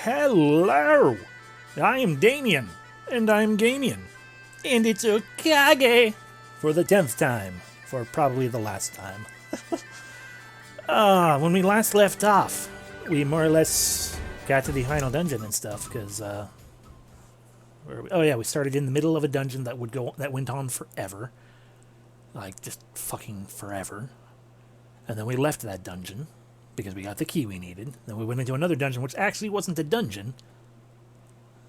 Hello! I am Damien, and I'm Gamien. And it's Okage! For the 10th time. For probably the last time. When we last left off, we more or less got to the final dungeon and stuff, because, we started in the middle of a dungeon that went on forever. Like, just fucking forever. And then we left that dungeon, because we got the key we needed. Then we went into another dungeon, which actually wasn't a dungeon.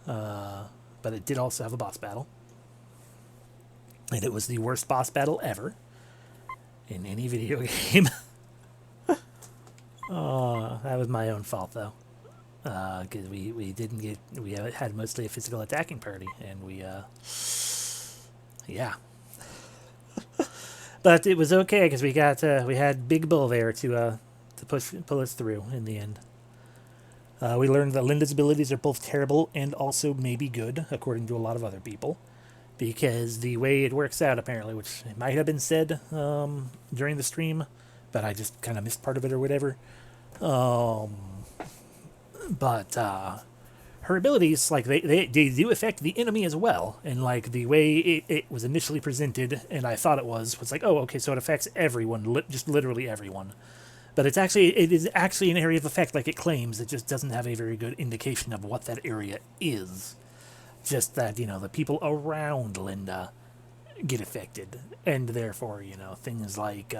But it did also have a boss battle. And it was the worst boss battle ever in any video game. Oh, that was my own fault, though. Because we had mostly a physical attacking party, and yeah. But it was okay, because we had Big Bull there to pull us through in the end. We learned that Linda's abilities are both terrible and also maybe good, according to a lot of other people. Because the way it works out, apparently, which might have been said during the stream, but I just kind of missed part of it or whatever. But her abilities, like, they do affect the enemy as well. And, like, the way it was initially presented, and I thought it was like, oh, okay, so it affects everyone, just literally everyone. But it is actually an area of effect like it claims. It just doesn't have a very good indication of what that area is. Just that, the people around Linda get affected. And therefore, things like,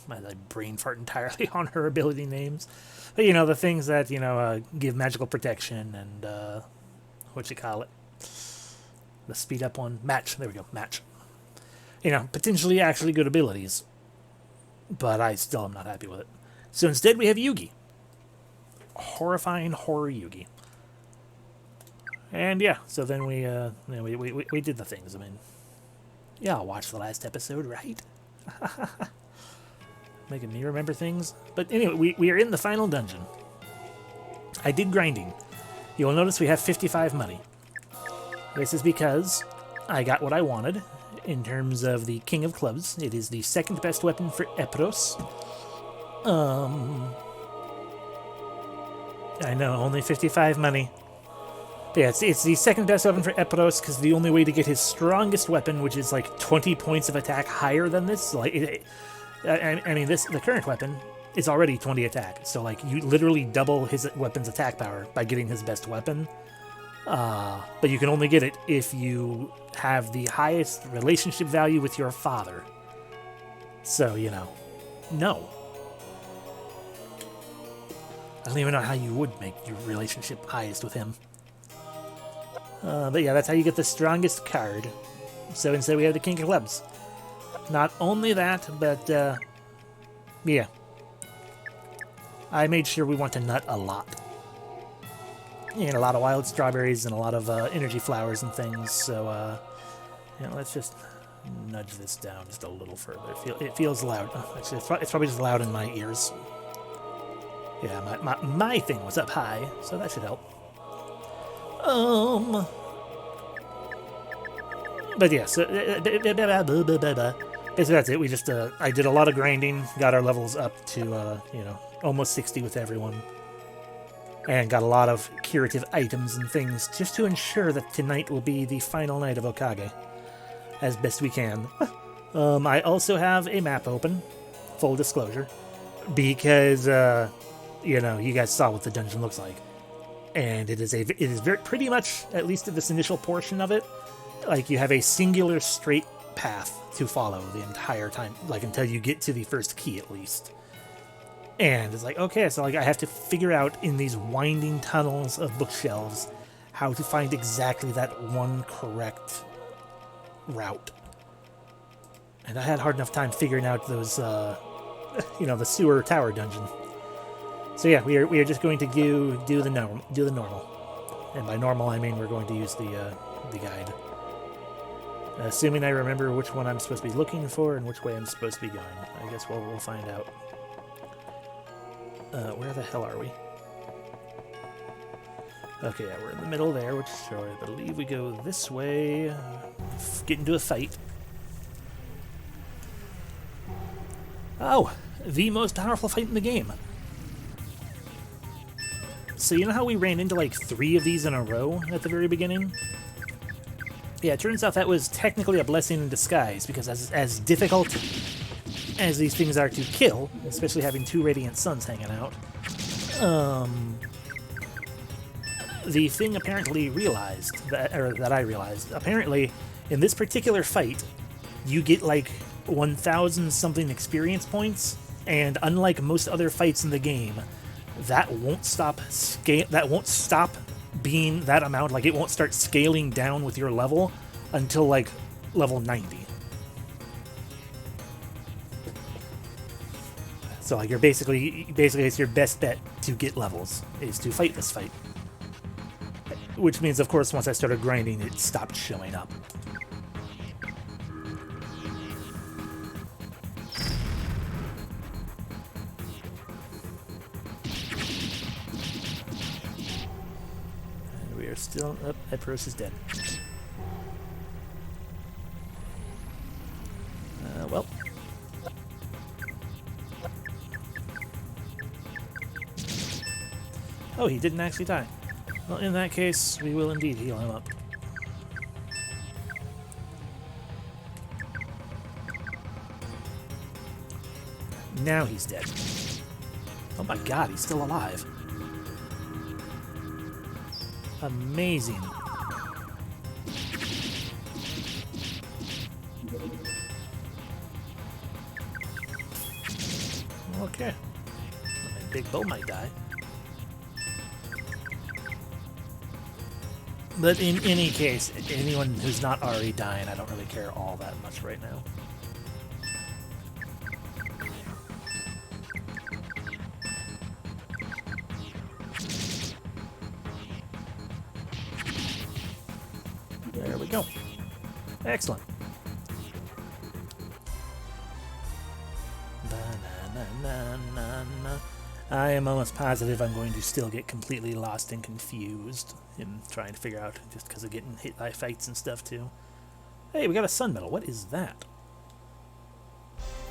my brain fart entirely on her ability names. But, the things that, give magical protection and, the speed up one, match. There we go, match. Potentially actually good abilities. But I still am not happy with it. So instead we have Yugi. Horrifying horror Yugi. And yeah, so then we did the things. I mean, yeah, I'll watch the last episode, right? Making me remember things. But anyway, we are in the final dungeon. I did grinding. You'll notice we have 55 money. This is because I got what I wanted. In terms of the King of Clubs, it is the second best weapon for Epros. I know, only 55 money. But yeah, it's the second best weapon for Epros because the only way to get his strongest weapon, which is like 20 points of attack higher than this, the current weapon is already 20 attack. So like you literally double his weapon's attack power by getting his best weapon. But you can only get it if you have the highest relationship value with your father. So, no. I don't even know how you would make your relationship highest with him. But yeah, that's how you get the strongest card. So instead we have the King of Clubs. Not only that, but, yeah. I made sure we want to nut a lot. And a lot of wild strawberries and a lot of energy flowers and things. So, let's just nudge this down just a little further. It feels loud. Actually, it's probably just loud in my ears. Yeah, my thing was up high, so that should help. But yeah, so basically that's it. We just I did a lot of grinding, got our levels up to almost 60 with everyone. And got a lot of curative items and things just to ensure that tonight will be the final night of Okage. As best we can. I also have a map open. Full disclosure. Because, you guys saw what the dungeon looks like. And it is very pretty much, at least at this initial portion of it, like you have a singular straight path to follow the entire time. Like until you get to the first key at least. And it's like, okay, so like I have to figure out in these winding tunnels of bookshelves how to find exactly that one correct route. And I had hard enough time figuring out those, the sewer tower dungeon. So yeah, we are just going to do the normal. And by normal, I mean we're going to use the guide. Assuming I remember which one I'm supposed to be looking for and which way I'm supposed to be going. I guess we'll find out. Where the hell are we? Okay, yeah, we're in the middle there, which so I believe we go this way. Get into a fight. Oh, the most powerful fight in the game. So you know how we ran into like 3 of these in a row at the very beginning? Yeah, it turns out that was technically a blessing in disguise, because as difficult as these things are to kill, especially having 2 Radiant Suns hanging out, the thing apparently realized, that I realized, apparently in this particular fight, you get like 1,000 something experience points, and unlike most other fights in the game, that won't stop being that amount. Like, it won't start scaling down with your level until like level 90. So like, you're basically it's your best bet to get levels is to fight this fight. Which means, of course, once I started grinding, it stopped showing up. And we are still up. Epros is dead. Well. Oh, he didn't actually die. Well, in that case, we will indeed heal him up. Now he's dead. Oh my god, he's still alive. Amazing. Okay. Well, Big Bo might die. But in any case, anyone who's not already dying, I don't really care all that much right now. There we go. Excellent. I am almost positive I'm going to still get completely lost and confused in trying to figure out, just because of getting hit by fights and stuff too. Hey, we got a sun medal. What is that?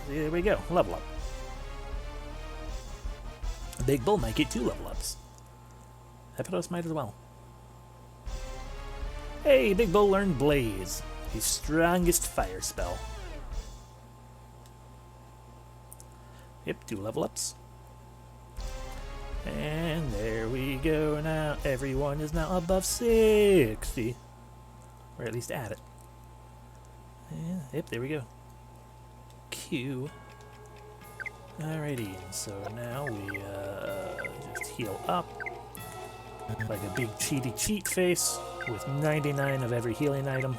There we go. Level up. Big Bull might get 2 level ups. Epidos might as well. Hey, Big Bull learned Blaze, his strongest fire spell. Yep, 2 level ups. And there we go now. Everyone is now above 60. Or at least at it. Yeah, yep, there we go. Q. Alrighty, so now we just heal up. Like a big cheaty cheat face with 99 of every healing item.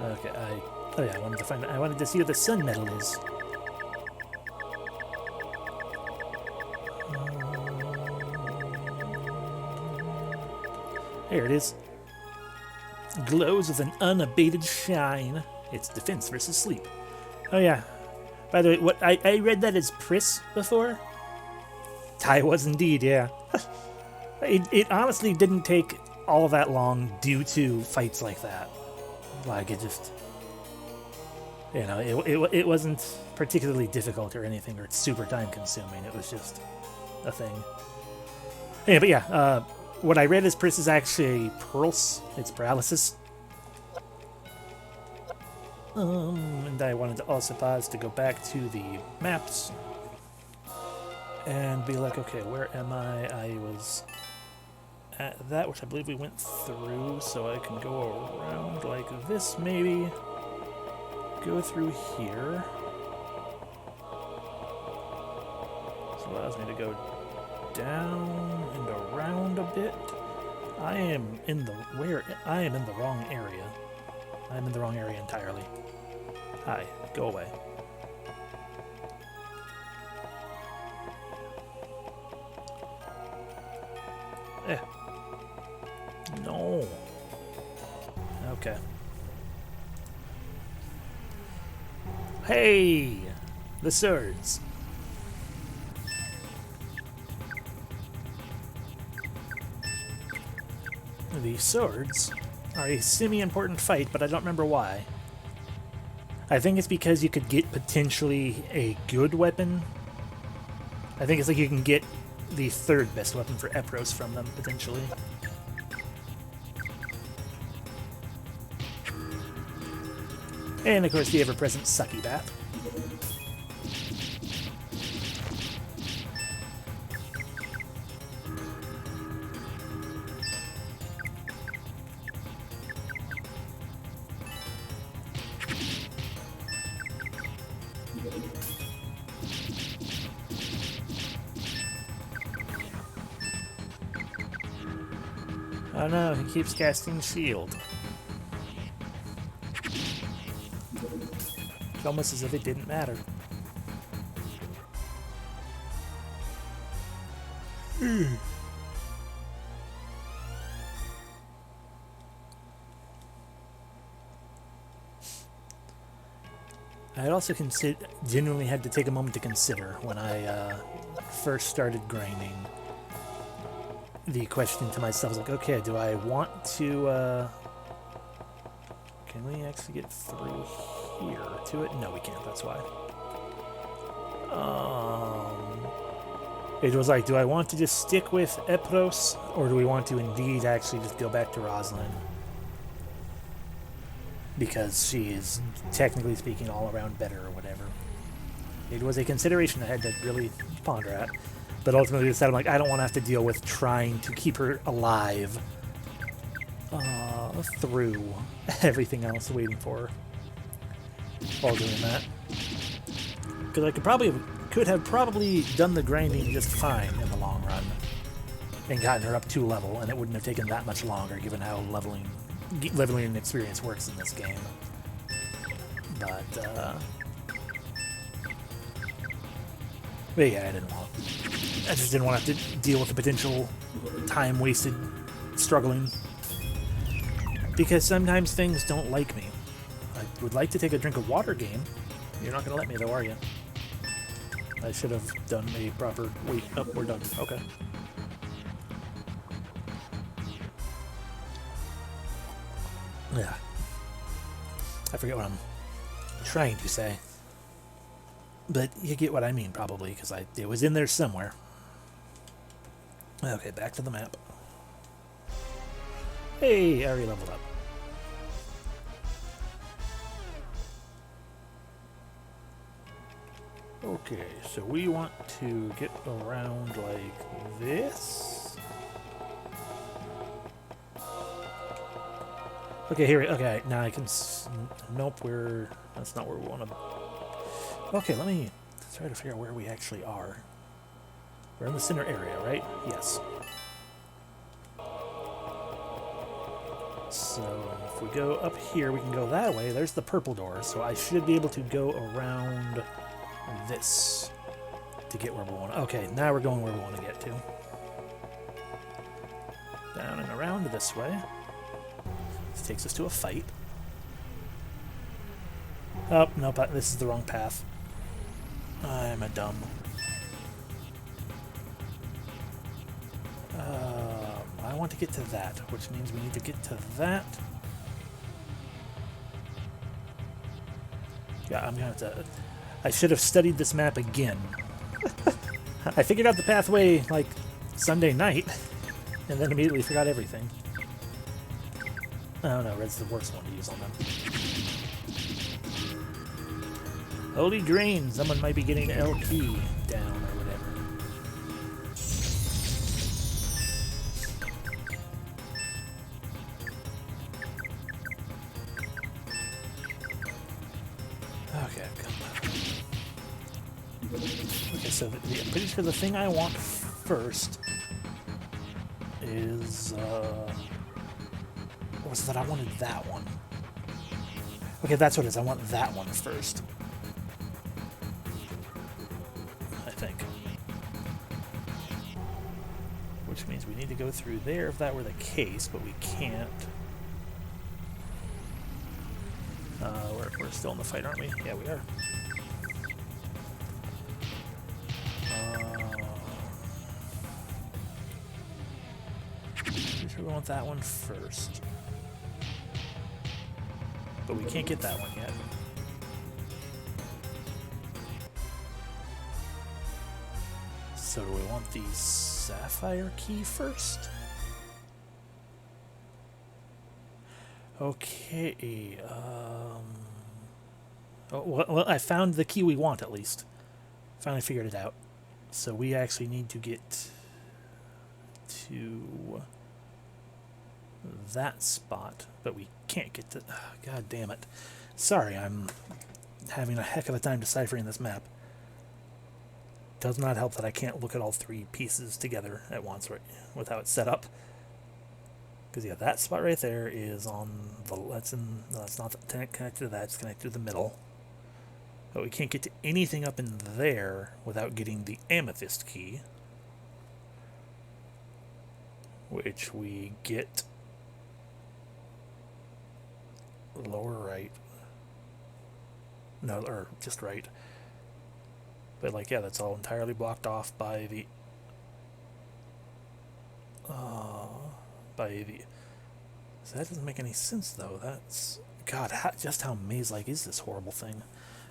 Okay, oh yeah, I wanted to see what the sun medal is. Here it is. Glows with an unabated shine. It's defense versus sleep. Oh yeah. By the way, I read that as Pris before. I was indeed, yeah. It honestly didn't take all that long due to fights like that. Like, it just, you know, it wasn't particularly difficult or anything, or super time consuming. It was just a thing. Yeah, but yeah, what I read as Pris is actually Pearls. It's paralysis. And I wanted to also pause to go back to the maps and be like, okay, where am I? I was at that, which I believe we went through, so I can go around like this, maybe. Go through here. This allows me to go down and around a bit. I am in the wrong area. I'm in the wrong area entirely. Hi, go away. No. Okay. Hey! The swords. The swords are a semi-important fight, but I don't remember why. I think it's because you could get potentially a good weapon. I think it's like you can get the third best weapon for Epros from them, potentially. And, of course, the ever-present Sucky Bath. Oh no, he keeps casting shield. It's almost as if it didn't matter. I also genuinely had to take a moment to consider when I first started grinding. The question to myself was like, okay, do I want to, can we actually get through here to it? No, we can't, that's why. It was like, do I want to just stick with Epros, or do we want to indeed actually just go back to Rosalind? Because she is, technically speaking, all around better or whatever. It was a consideration I had to really ponder at. But ultimately decided, I'm like, I don't want to have to deal with trying to keep her alive through everything else waiting for her while doing that. Because I could have probably done the grinding just fine in the long run and gotten her up to level, and it wouldn't have taken that much longer given how leveling and experience works in this game. But yeah, I just didn't want to have to deal with the potential time wasted struggling. Because sometimes things don't like me. I would like to take a drink of water, game. You're not going to let me though, are you? I should have done a proper... Wait, oh, we're done. Okay. Yeah. I forget what I'm trying to say. But you get what I mean, probably, because it was in there somewhere. Okay, back to the map. Hey, I already leveled up. Okay, so we want to get around like this. Okay, here. Okay, now I can. Nope, that's not where we want to. Okay, let me try to figure out where we actually are. We're in the center area, right? Yes. So if we go up here, we can go that way. There's the purple door, so I should be able to go around this to get where we want to. Okay, now we're going where we want to get to. Down and around this way. This takes us to a fight. Oh, nope, this is the wrong path. I'm a dumb. I want to get to that, which means we need to get to that. Yeah, I'm gonna have to... I should have studied this map again. I figured out the pathway, like, Sunday night, and then immediately forgot everything. Oh no, red's the worst one to use on them. Holy drain! Someone might be getting L key down or whatever. Okay, come on. Okay, so I'm pretty sure the thing I want first is what was that? I wanted that one. Okay, that's what it is. I want that one first. Which means we need to go through there if that were the case, but we can't. We're still in the fight, aren't we? Yeah, we are. Pretty sure we want that one first. But we can't get that one yet. So do we want the Sapphire Key first? Okay, oh, well, I found the key we want, at least. Finally figured it out. So we actually need to get to that spot, but we can't get to... Oh, God damn it. Sorry, I'm having a heck of a time deciphering this map. Does not help that I can't look at all three pieces together at once with how it's set up. Because, yeah, that spot right there is on the... That's not connected to that, it's connected to the middle. But we can't get to anything up in there without getting the amethyst key. Which we get... lower right. No, or just right. But, like, yeah, that's all entirely blocked off by the... So that doesn't make any sense, though. That's... God, just how maze-like is this horrible thing?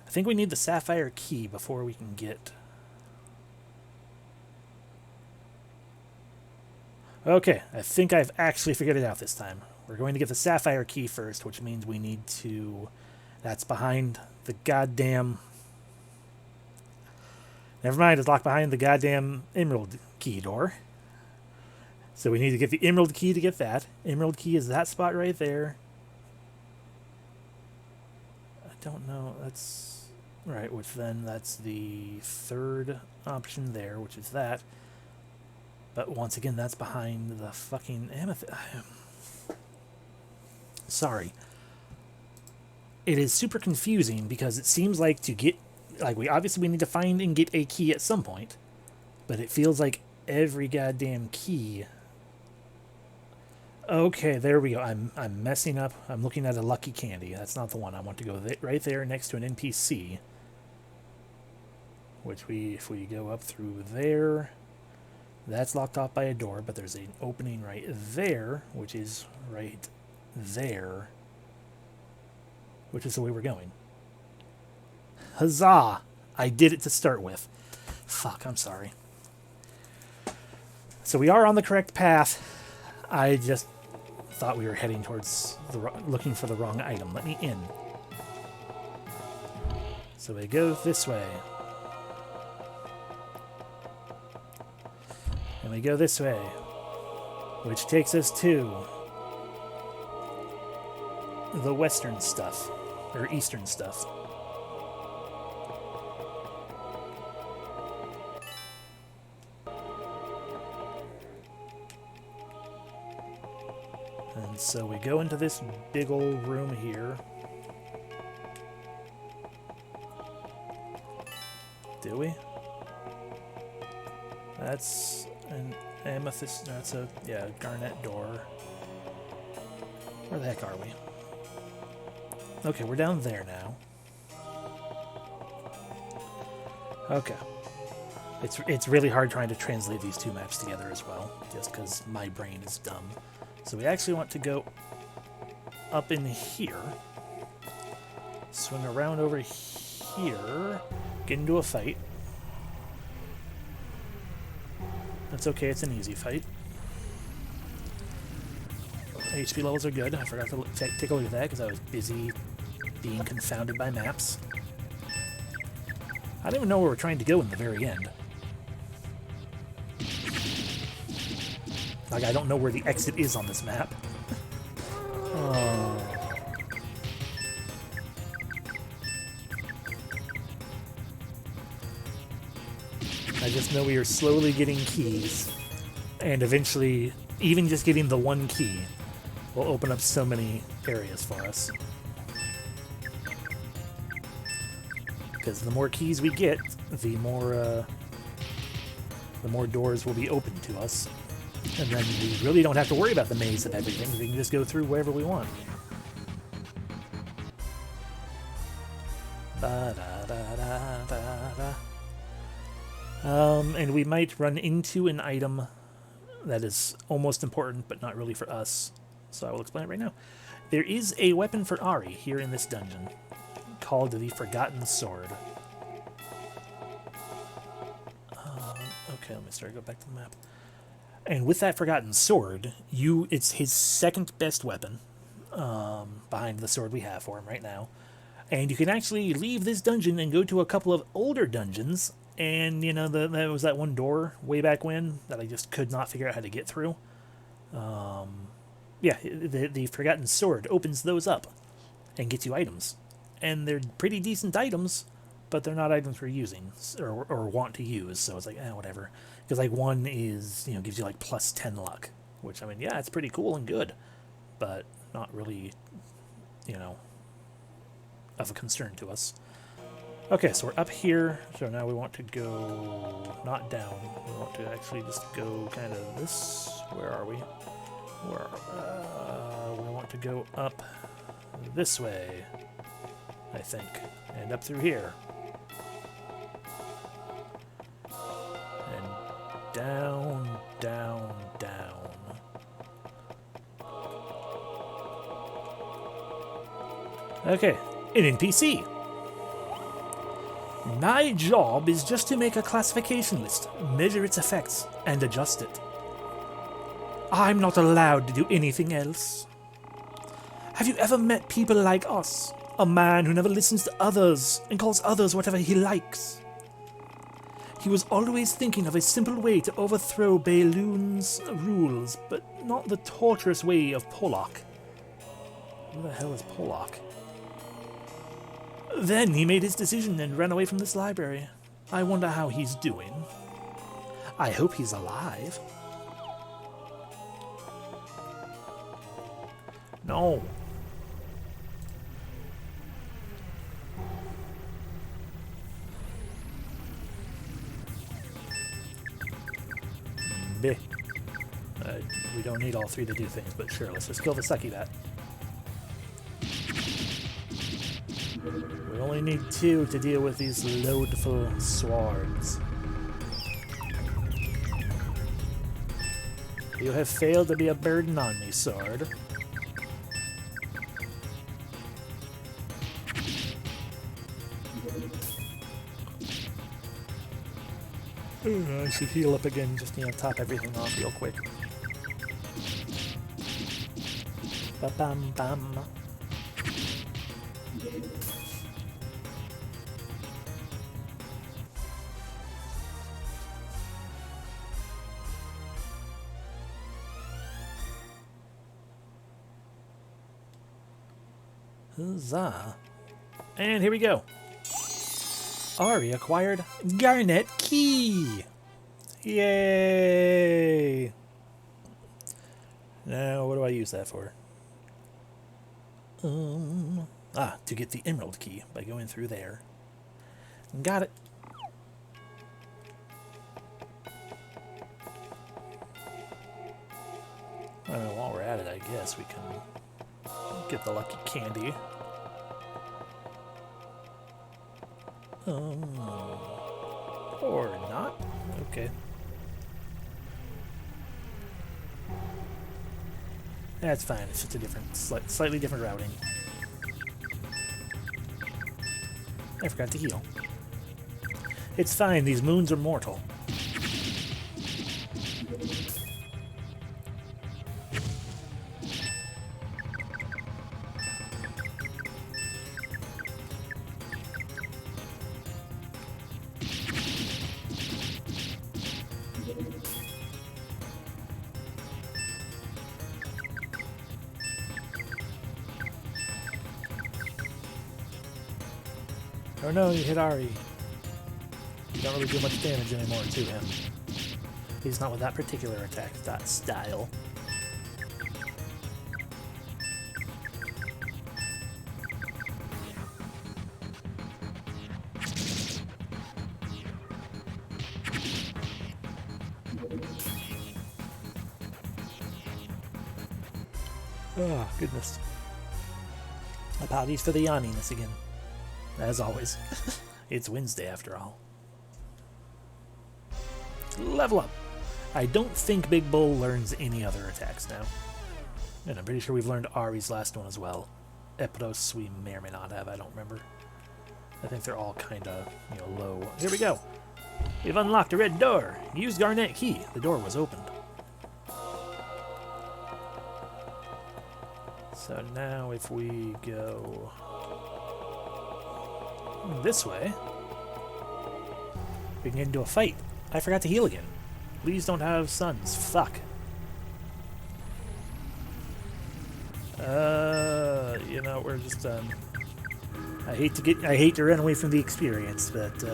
I think we need the Sapphire Key before we can get... Okay, I think I've actually figured it out this time. We're going to get the Sapphire Key first, which means we need to... That's behind the goddamn... Never mind, it's locked behind the goddamn Emerald Key door. So we need to get the Emerald Key to get that. Emerald Key is that spot right there. I don't know, that's... Right, which then that's the third option there, which is that. But once again, that's behind the fucking amethyst. Sorry. It is super confusing because it seems like to get... Like, we obviously need to find and get a key at some point. But it feels like every goddamn key... Okay, there we go. I'm messing up. I'm looking at a lucky candy. That's not the one. I want to go right there next to an NPC. Which if we go up through there... That's locked off by a door, but there's an opening right there, which is right there, which is the way we're going. Huzzah! I did it to start with. Fuck, I'm sorry. So we are on the correct path. I just thought we were heading towards looking for the wrong item. Let me in. So we go this way. And we go this way, which takes us to the western stuff, or eastern stuff. And so we go into this big old room here. Do we? That's an amethyst. That's a, yeah, garnet door. Where the heck are we? Okay, we're down there now. Okay. It's really hard trying to translate these two maps together as well, just because my brain is dumb. So we actually want to go up in here, swing around over here, get into a fight. That's okay, it's an easy fight. HP levels are good. I forgot to take a look at that because I was busy being confounded by maps. I don't even know where we're trying to go in the very end. Like, I don't know where the exit is on this map. Oh. I just know we are slowly getting keys, and eventually, even just getting the one key will open up so many areas for us. Because the more keys we get, the more doors will be open to us. And then we really don't have to worry about the maze of everything. We can just go through wherever we want. And we might run into an item that is almost important, but not really for us. So I will explain it right now. There is a weapon for Ari here in this dungeon, called the Forgotten Sword. Okay, let me start. Go back to the map. And with that Forgotten Sword, it's his second best weapon, behind the sword we have for him right now. And you can actually leave this dungeon and go to a couple of older dungeons. And, you know, there was that one door way back when that I just could not figure out how to get through. Yeah, the Forgotten Sword opens those up and gets you items. And they're pretty decent items, but they're not items we're using or want to use. So it's like, whatever. Because, like, one is, you know, gives you, like, plus 10 luck. Which, I mean, yeah, it's pretty cool and good. But not really, you know, of a concern to us. Okay, so we're up here. So now we want to go not down. We want to actually just go kind of this. Where are we? We want to go up this way, I think, and up through here. And down, down, down. Okay, an NPC. My job is just to make a classification list, measure its effects, and adjust it. I'm not allowed to do anything else. Have you ever met people like us? A man who never listens to others and calls others whatever he likes. He was always thinking of a simple way to overthrow Balloon's rules, but not the torturous way of Pollock. Who the hell is Pollock? Then he made his decision and ran away from this library. I wonder how he's doing. I hope he's alive. No. Bleh. We don't need all three to do things, but sure, let's just kill the sucky bat. We only need two to deal with these loadful swords. You have failed to be a burden on me, sword. I should heal up again, just, you know, top everything off real quick. Ba-bam-bam. Huzzah. And here we go. Ari acquired Garnet Key. Yay! Now, what do I use that for? To get the Emerald Key by going through there. Got it. While we're at it, I guess we can get the lucky candy. Or not. Okay. That's fine. It's just a different, slightly different routing. I forgot to heal. It's fine. These moons are mortal. Oh no, you hit Ari. You don't really do much damage anymore to him. He's not with that particular attack, that style. Oh, goodness. Apologies for the yawniness again. As always. It's Wednesday after all. Level up. I don't think Big Bull learns any other attacks now. And I'm pretty sure we've learned Ari's last one as well. Epros we may or may not have, I don't remember. I think they're all kind of, you know, low. Here we go. We've unlocked a red door. Use Garnet Key. The door was opened. So now if we go this way, we can get into a fight. I forgot to heal again. Please don't have sons. Fuck. You know, we're just, I hate to run away from the experience, but,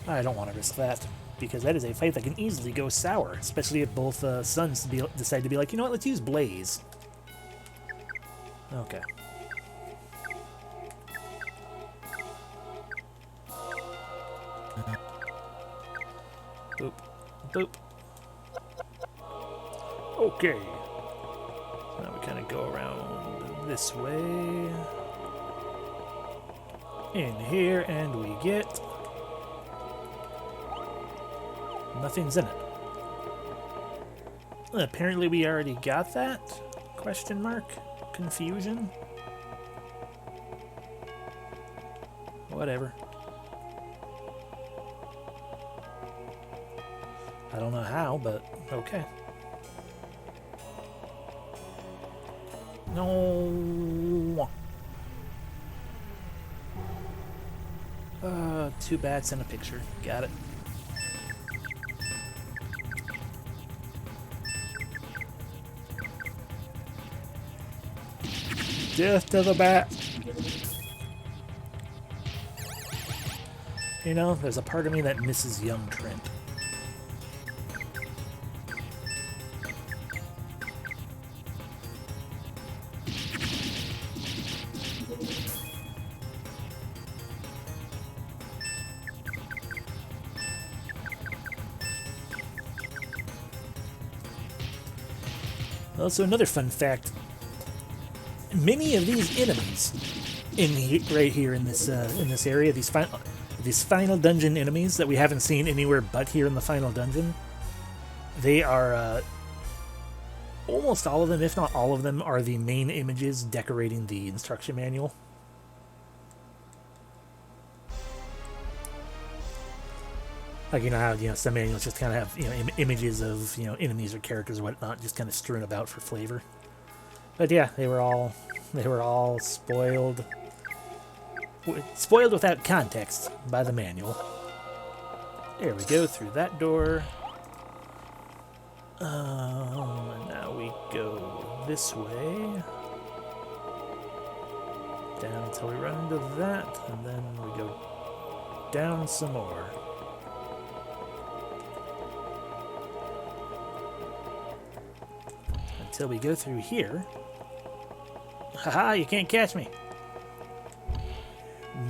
I don't want to risk that, because that is a fight that can easily go sour, especially if both, sons decide to be like, you know what, let's use Blaze. Okay. Boop. Boop. Okay. So now we kind of go around this way. In here, and we get... nothing's in it. Apparently we already got that? Question mark? Confusion? Whatever. I don't know how, but okay. No. Two bats and a picture. Got it. Death to the bat. You know, there's a part of me that misses young Trent. Also, another fun fact. Many of these enemies right here in this area, these final dungeon enemies that we haven't seen anywhere but here in the final dungeon, they are almost all of them, if not all of them, are the main images decorating the instruction manual. Like, you know how, you know, some manuals just kind of have, you know, images of, you know, enemies or characters or whatnot, just kind of strewn about for flavor. But yeah, they were all spoiled without context by the manual. There we go, through that door. And now we go this way. Down until we run into that, and then we go down some more. Until we go through here. Haha, you can't catch me.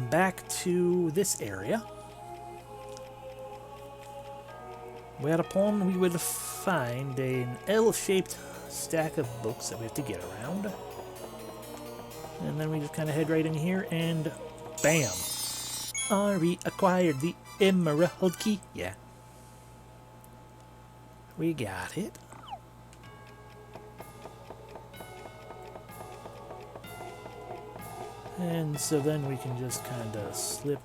Back to this area. Whereupon we would find an L-shaped stack of books that we have to get around. And then we just kind of head right in here and bam! We acquired the Emerald Key. Yeah. We got it. And so then we can just kind of slip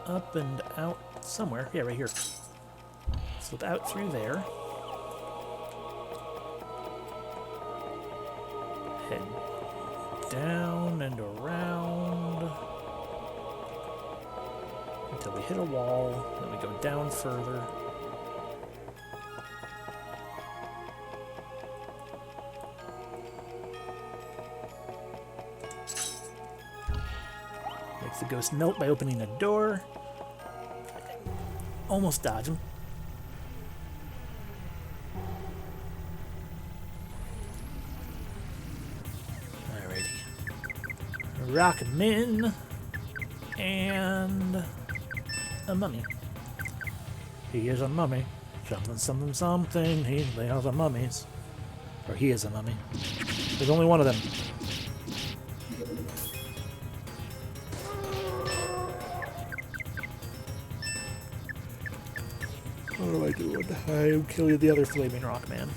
up and out somewhere. Yeah, right here. Slip out through there. Head down and around until we hit a wall. Then we go down further. Makes the ghost melt by opening a door. Almost dodge him. Alrighty. Rock him in. And a mummy. He is a mummy. Something, something, something. They are the mummies. Or he is a mummy. There's only one of them. What do I do? I kill the other flaming rock man.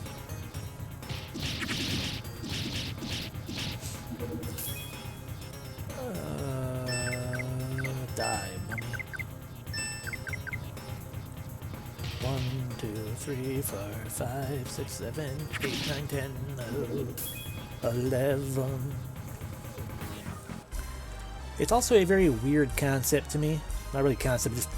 Die, mummy. 3, 4, 5, 6, 7, 8, 9, 10, 11. It's also a very weird concept to me. Not really concept, just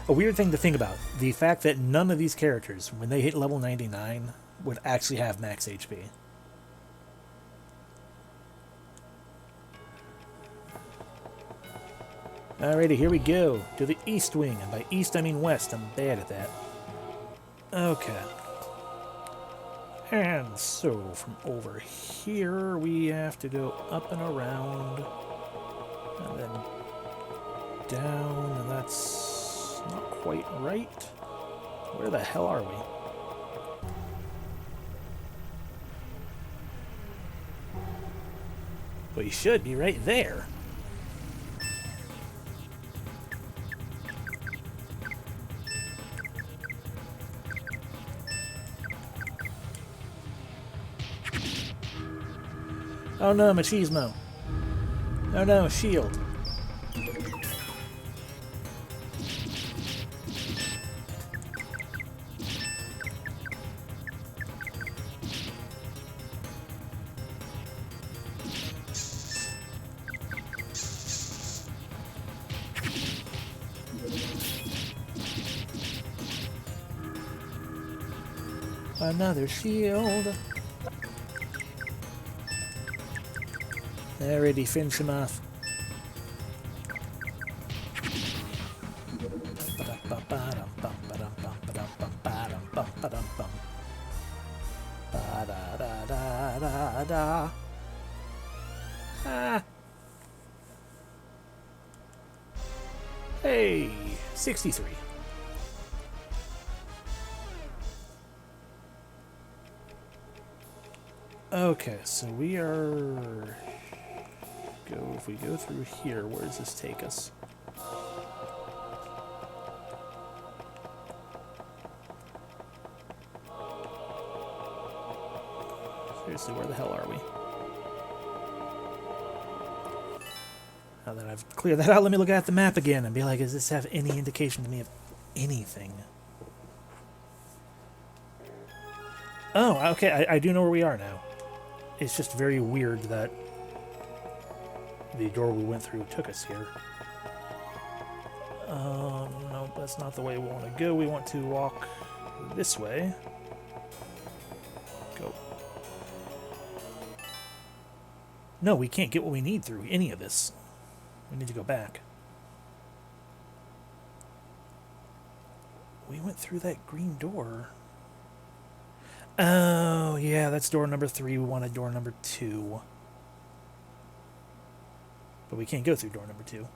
a weird thing to think about. The fact that none of these characters, when they hit level 99, would actually have max HP. Alrighty, here we go. To the east wing. And by east, I mean west. I'm bad at that. Okay. And so, from over here, we have to go up and around. And then down, and that's not quite right. Where the hell are we? We should be right there. Oh no, machismo. Oh no, shield. Another shield. Alrighty, finish him off. Hey, 63. Okay, so we are... If we go through here, where does this take us? Seriously, where the hell are we? Now that I've cleared that out, let me look at the map again and be like, does this have any indication to me of anything? Oh, okay, I do know where we are now. It's just very weird that the door we went through took us here. No, that's not the way we want to go. We want to walk this way. Go. No, we can't get what we need through any of this. We need to go back. We went through that green door. Oh, yeah, that's door number 3. We wanted door number 2. But we can't go through door number 2.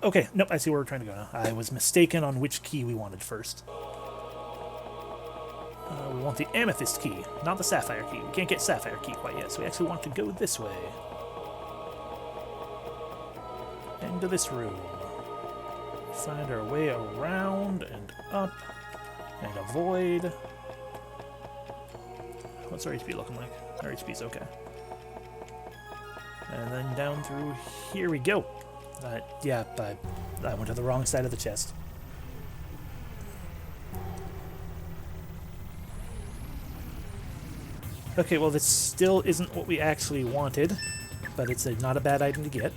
Okay, nope, I see where we're trying to go now. I was mistaken on which key we wanted first. We want the amethyst key, not the sapphire key. We can't get sapphire key quite yet, so we actually want to go this way. Into this room. Find our way around and up and avoid. What's our HP looking like? Our HP's okay. And then down through here we go. Yeah, I went to the wrong side of the chest. Okay, well this still isn't what we actually wanted, but it's not a bad item to get.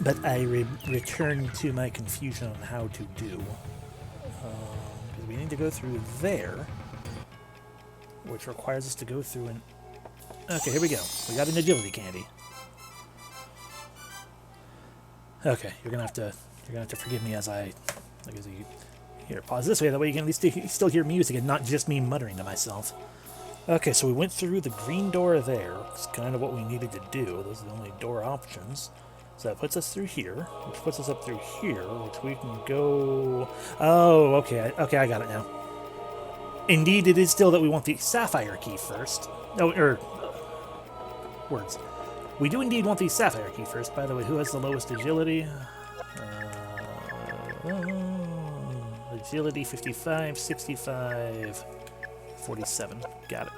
But I return to my confusion on how to do. Because we need to go through there, which requires us to go through an... Okay, here we go. We got an agility candy. Okay, you're gonna have to forgive me as I here, pause this way, that way you can at least still hear music and not just me muttering to myself. Okay, so we went through the green door there. It's kind of what we needed to do. Those are the only door options. So that puts us through here, which puts us up through here, which we can go... Oh, okay, I got it now. Indeed, it is still that we want the sapphire key first. No, words. We do indeed want the sapphire key first. By the way, who has the lowest agility? Agility 55, 65, 47. Got it.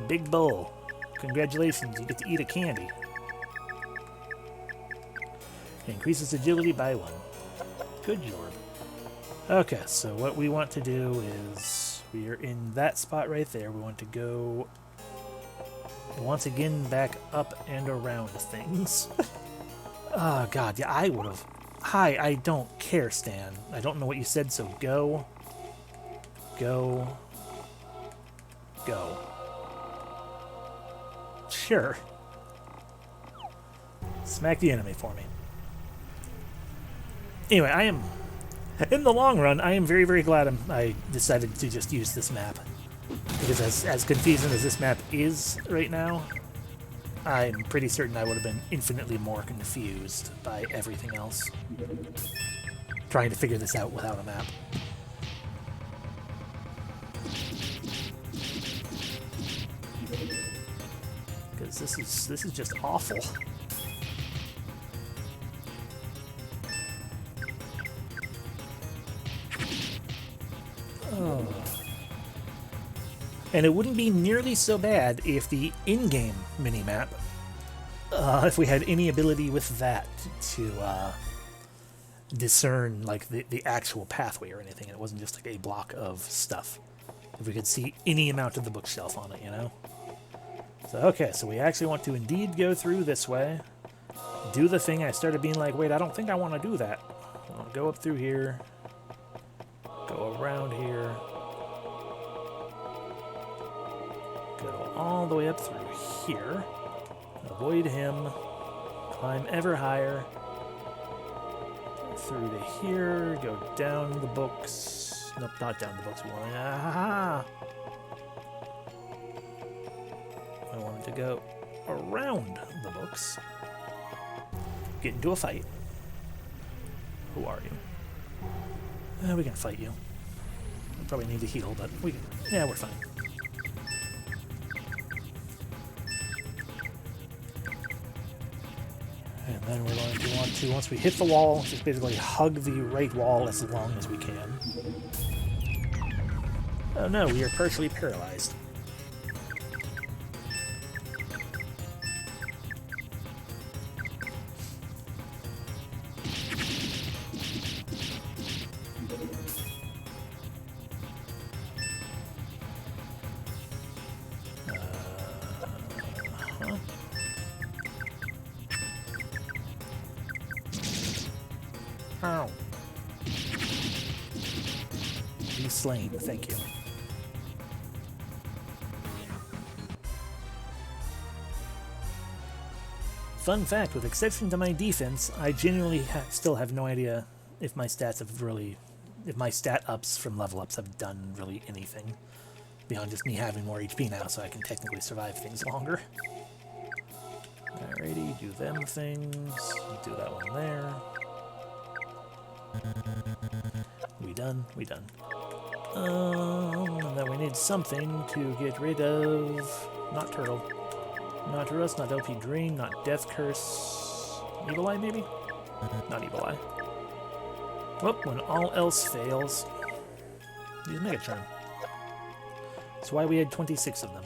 Big Bull. Congratulations, you get to eat a candy. Increases agility by 1. Good job. Okay, so what we want to do is, we are in that spot right there. We want to go once again back up and around things. Oh god, yeah, I would have. Hi, I don't care, Stan. I don't know what you said, so go. Go. Go. Sure. Smack the enemy for me. Anyway, I am... In the long run, I am very, very glad I decided to just use this map. Because as confusing as this map is right now, I'm pretty certain I would have been infinitely more confused by everything else. Trying to figure this out without a map. Because this is just awful. Oh. And it wouldn't be nearly so bad if the in-game minimap, if we had any ability with that to discern like the actual pathway or anything, and it wasn't just like a block of stuff. If we could see any amount of the bookshelf on it, you know? So, okay, so we actually want to indeed go through this way. Do the thing I started being like, wait, I don't think I want to do that. I'll go up through here. Go around here. Go all the way up through here. Avoid him. Climb ever higher. Through to here. Go down the books. Nope, not down the books. I wanted to go around the books. Get into a fight. Who are you? We can fight you. We probably need to heal, but we can... Yeah, we're fine. And then we're going to want to, once we hit the wall, just basically hug the right wall as long as we can. Oh no, we are partially paralyzed. Ow. Be slain, thank you. Fun fact, with exception to my defense, I genuinely still have no idea if my stats have really... if my stat ups from level ups have done really anything. Beyond just me having more HP now, so I can technically survive things longer. Alrighty, do them things. Do that one there. We done? We done. And then we need something to get rid of... Not Turtle. Not Rust, not LP Drain, not Death Curse. Evil Eye, maybe? Not Evil Eye. Well, when all else fails, use Mega Charm. That's why we had 26 of them.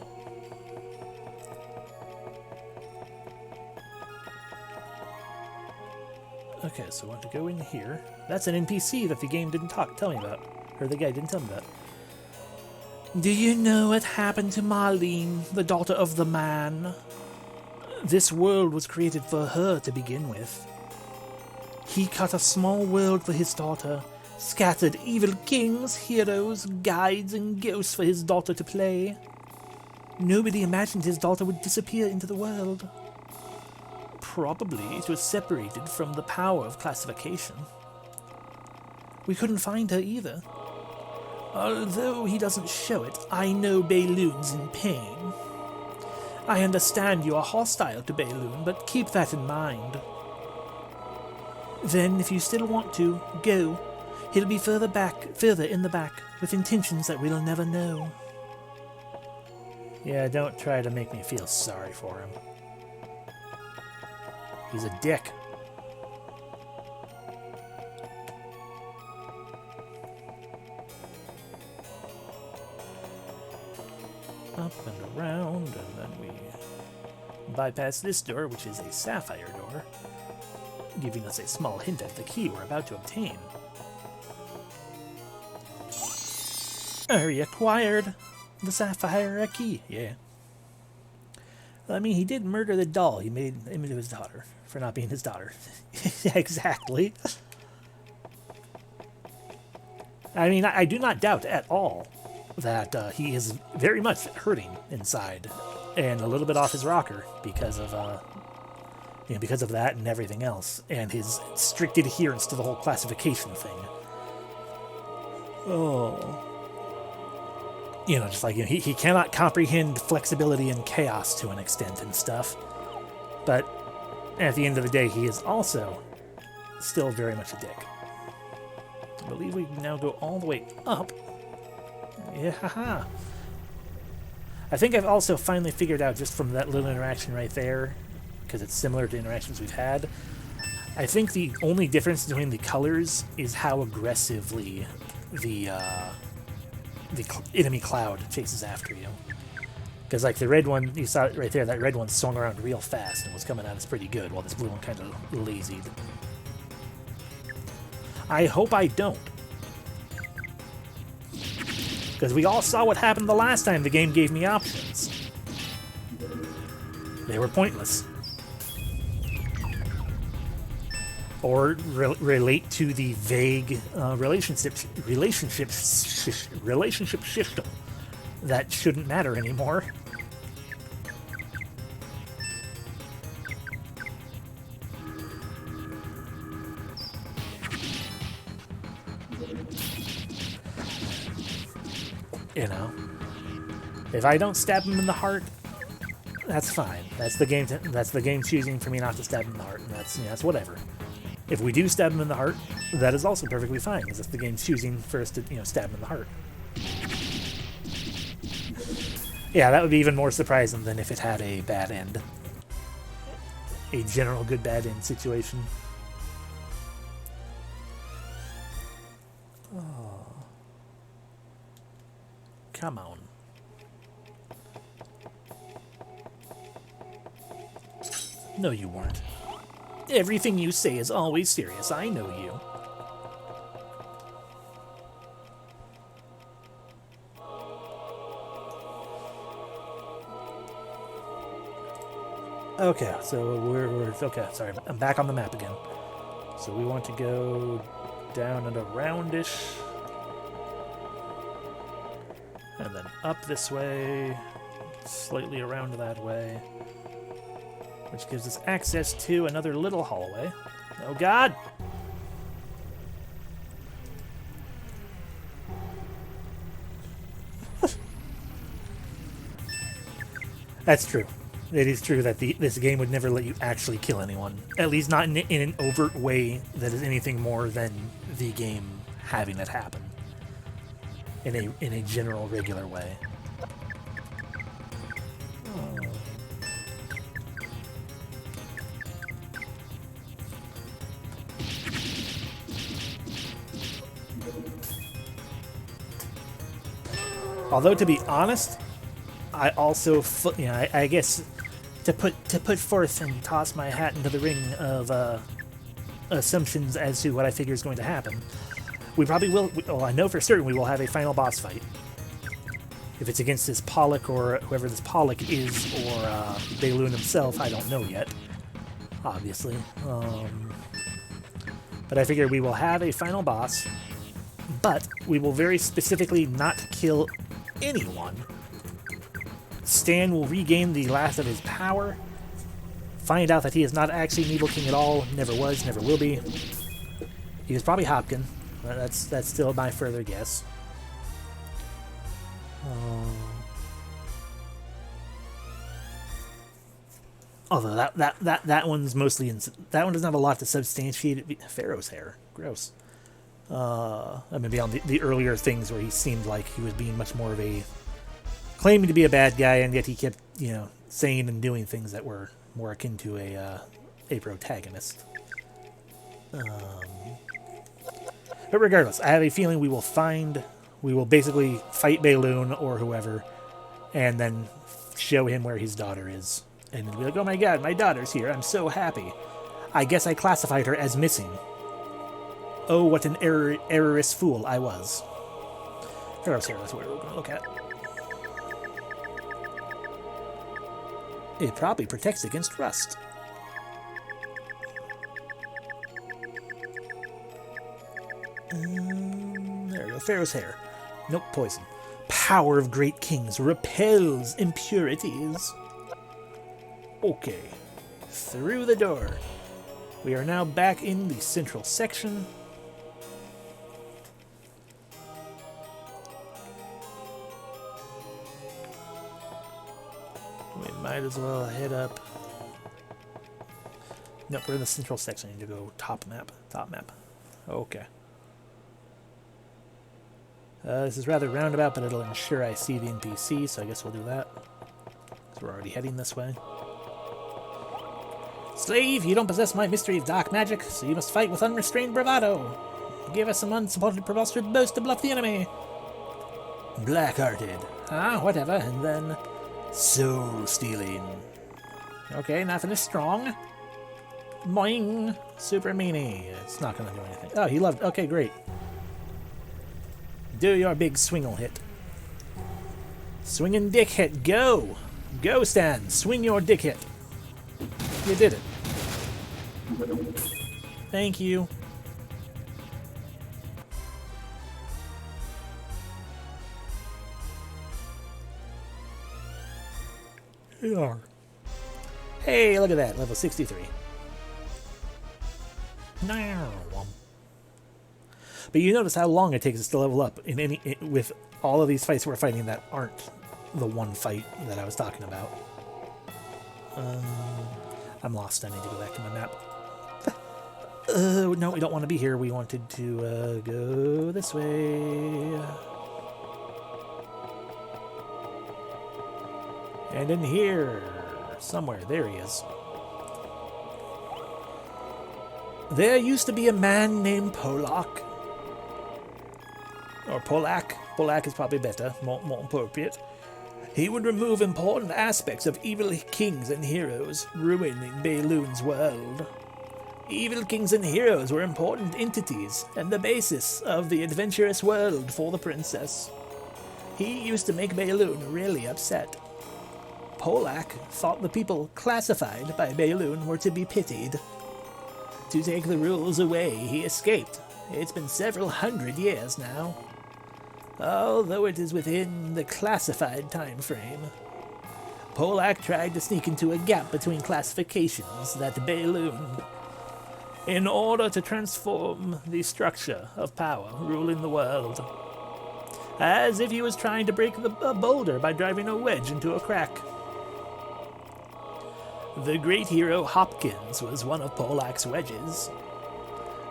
Okay, so I want to go in here. That's an NPC that the game didn't tell me about. Or the guy didn't tell me about. Do you know what happened to Marlene, the daughter of the man? This world was created for her to begin with. He cut a small world for his daughter, scattered evil kings, heroes, guides, and ghosts for his daughter to play. Nobody imagined his daughter would disappear into the world. Probably it was separated from the power of classification. We couldn't find her either. Although he doesn't show it, I know Beiloon's in pain. I understand you are hostile to Beiloon, but keep that in mind. Then, if you still want to, go. He'll be further in the back, with intentions that we'll never know. Yeah, don't try to make me feel sorry for him. He's a dick. Up and around, and then we bypass this door, which is a sapphire door. giving us a small hint of the key we're about to obtain. He acquired the Sapphire Key, yeah. I mean, he did murder the doll he made into his daughter for not being his daughter. Exactly. I mean, I do not doubt at all that he is very much hurting inside and a little bit off his rocker because of because of that and everything else, and his strict adherence to the whole classification thing. Oh. Just like, he cannot comprehend flexibility and chaos to an extent and stuff. But at the end of the day, he is also still very much a dick. I believe we can now go all the way up. Yeah, haha. I think I've also finally figured out, just from that little interaction right there, because it's similar to interactions we've had, I think the only difference between the colors is how aggressively the enemy cloud chases after you. Because, like, the red one, you saw it right there, that red one swung around real fast and was coming at us pretty good, while this blue one kind of lazied. I hope I don't. Because we all saw what happened the last time the game gave me options. They were pointless. Or relate to the vague relationship system that shouldn't matter anymore. If I don't stab him in the heart, that's fine. That's the game. That's the game choosing for me not to stab him in the heart, and that's whatever. If we do stab him in the heart, that is also perfectly fine, because it's the game choosing for us to, stab him in the heart. Yeah, that would be even more surprising than if it had a bad end. A general good bad end situation. Oh. Come on. No, you weren't. Everything you say is always serious. I know you. Okay, so we're okay. Sorry, I'm back on the map again. So we want to go down and aroundish, and then up this way, slightly around that way, which gives us access to another little hallway. Oh God! That's true. It is true that this game would never let you actually kill anyone. At least not in an overt way that is anything more than the game having it happen. In a general, regular way. Oh. Although, to be honest, I also, I guess, to put forth and toss my hat into the ring of assumptions as to what I figure is going to happen, we probably will. Well, I know for certain we will have a final boss fight. If it's against this Pollock or whoever this Pollock is, or Balloon himself, I don't know yet. Obviously, but I figure we will have a final boss, but we will very specifically not kill anyone. Stan will regain the last of his power, find out that he is not actually an evil king at all, never was, never will be. He was probably Hopkin. That's still my further guess. Although that one's mostly that one doesn't have a lot to substantiate it. Pharaoh's hair, gross. I mean, beyond the earlier things where he seemed like he was being much more of a claiming to be a bad guy, and yet he kept, saying and doing things that were more akin to a protagonist. But regardless, I have a feeling we will basically fight Balloon or whoever, and then show him where his daughter is. And he'll be like, oh my God, my daughter's here, I'm so happy. I guess I classified her as missing. Oh, what an errorist fool I was. Pharaoh's Hair, that's what we're going to look at. It probably protects against rust. There we go. Pharaoh's Hair. Nope, poison. Power of great kings repels impurities. Okay. Through the door. We are now back in the central section. We might as well head up. Nope, we're in the central section. I need to go top map. Top map. Okay. This is rather roundabout, but it'll ensure I see the NPC, so I guess we'll do that. So we're already heading this way. Slave, you don't possess my mystery of dark magic, so you must fight with unrestrained bravado. Give us some unsupported preposterous boast to bluff the enemy. Black-hearted. Ah, whatever, and then... soul-stealing. Okay, nothing is strong. Boing! Super meanie. It's not gonna do anything. Oh, he loved... Okay, great. Do your big swingle hit. Swinging dick hit, go! Go, Stan, swing your dick hit. You did it. Thank you. Here you are. Hey, look at that, level 63. But you notice how long it takes us to level up with all of these fights we're fighting that aren't the one fight that I was talking about. I'm lost. I need to go back to my map. No, we don't want to be here. We wanted to go this way. And in here, somewhere, there he is. There used to be a man named Polak. Or Polak. Polak is probably better, more appropriate. He would remove important aspects of evil kings and heroes, ruining Balloon's world. Evil kings and heroes were important entities, and the basis of the adventurous world for the princess. He used to make Balloon really upset. Polak thought the people classified by Balloon were to be pitied. To take the rules away, he escaped. It's been several hundred years now. Although it is within the classified time frame. Polak tried to sneak into a gap between classifications that Balloon, in order to transform the structure of power ruling the world. As if he was trying to break a boulder by driving a wedge into a crack. The great hero Hopkins was one of Polak's wedges.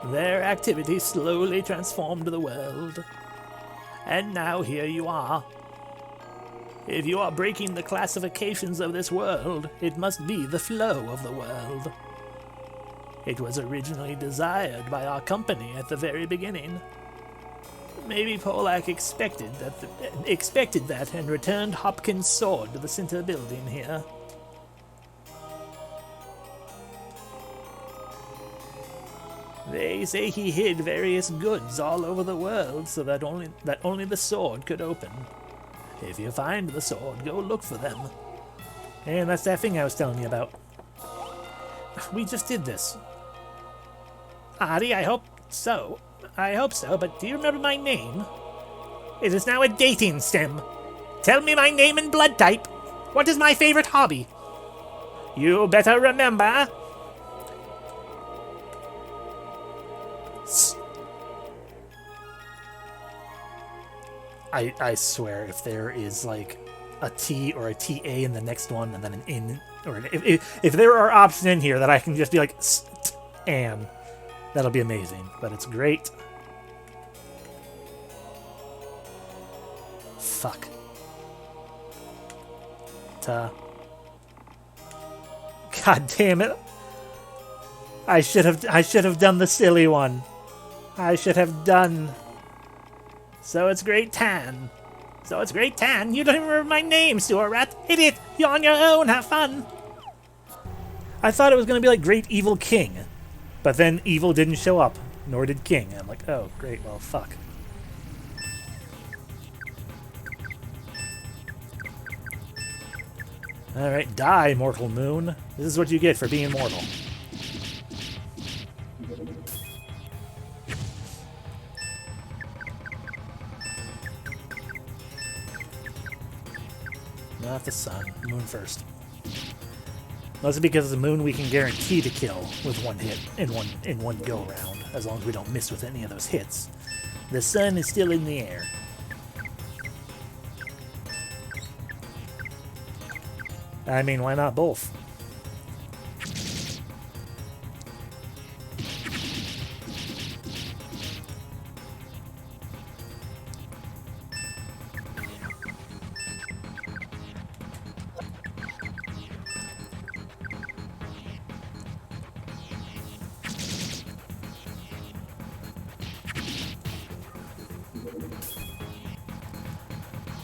Their activity slowly transformed the world. And now here you are. If you are breaking the classifications of this world, it must be the flow of the world. It was originally desired by our company at the very beginning. Maybe Polak expected that and returned Hopkins' sword to the center building here. They say he hid various goods all over the world so that only the sword could open. If you find the sword, go look for them. And that's that thing I was telling you about. We just did this. Adi, I hope so. But do you remember my name? It is now a dating sim. Tell me my name and blood type. What is my favorite hobby? You better remember. I swear, if there is like a T or a TA in the next one, and then an N, or if there are options in here that I can just be like Stan, that'll be amazing. But it's great. Fuck. God damn it! I should have done the silly one. I should have done. So it's Great Tan. You don't even remember my name, sewer rat. Idiot! You're on your own. Have fun. I thought it was going to be like Great Evil King, But then evil didn't show up, nor did King. I'm like, oh, great, well, fuck. Alright, die, mortal moon. This is what you get for being mortal. Not the sun. Moon first. Mostly because the moon we can guarantee to kill with one hit in one go round, as long as we don't miss with any of those hits. The sun is still in the air. I mean, why not both?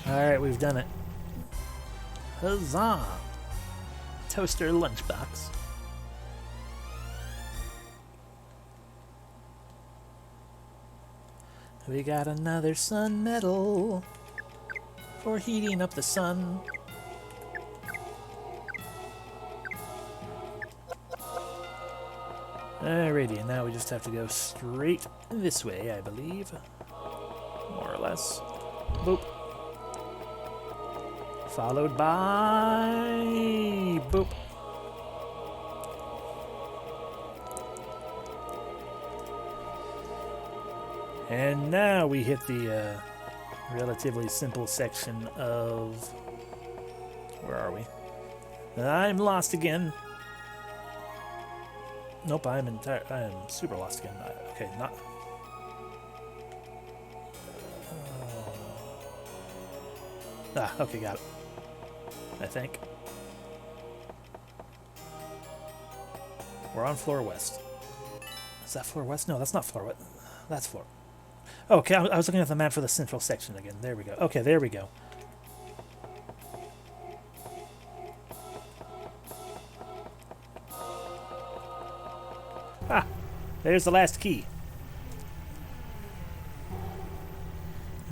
Alright, we've done it. Huzzah! Toaster lunchbox. We got another sun medal for heating up the sun. Alrighty, and now we just have to go straight this way, I believe. More or less. Boop. Followed by... boop. And now we hit the relatively simple section of... where are we? I'm lost again. Nope, I am super lost again. Okay, not... okay, got it. I think. We're on floor west. Is that floor west? No, that's not floor west. That's floor. Okay, I was looking at the map for the central section again. There we go. Okay, there we go. Ah, there's the last key.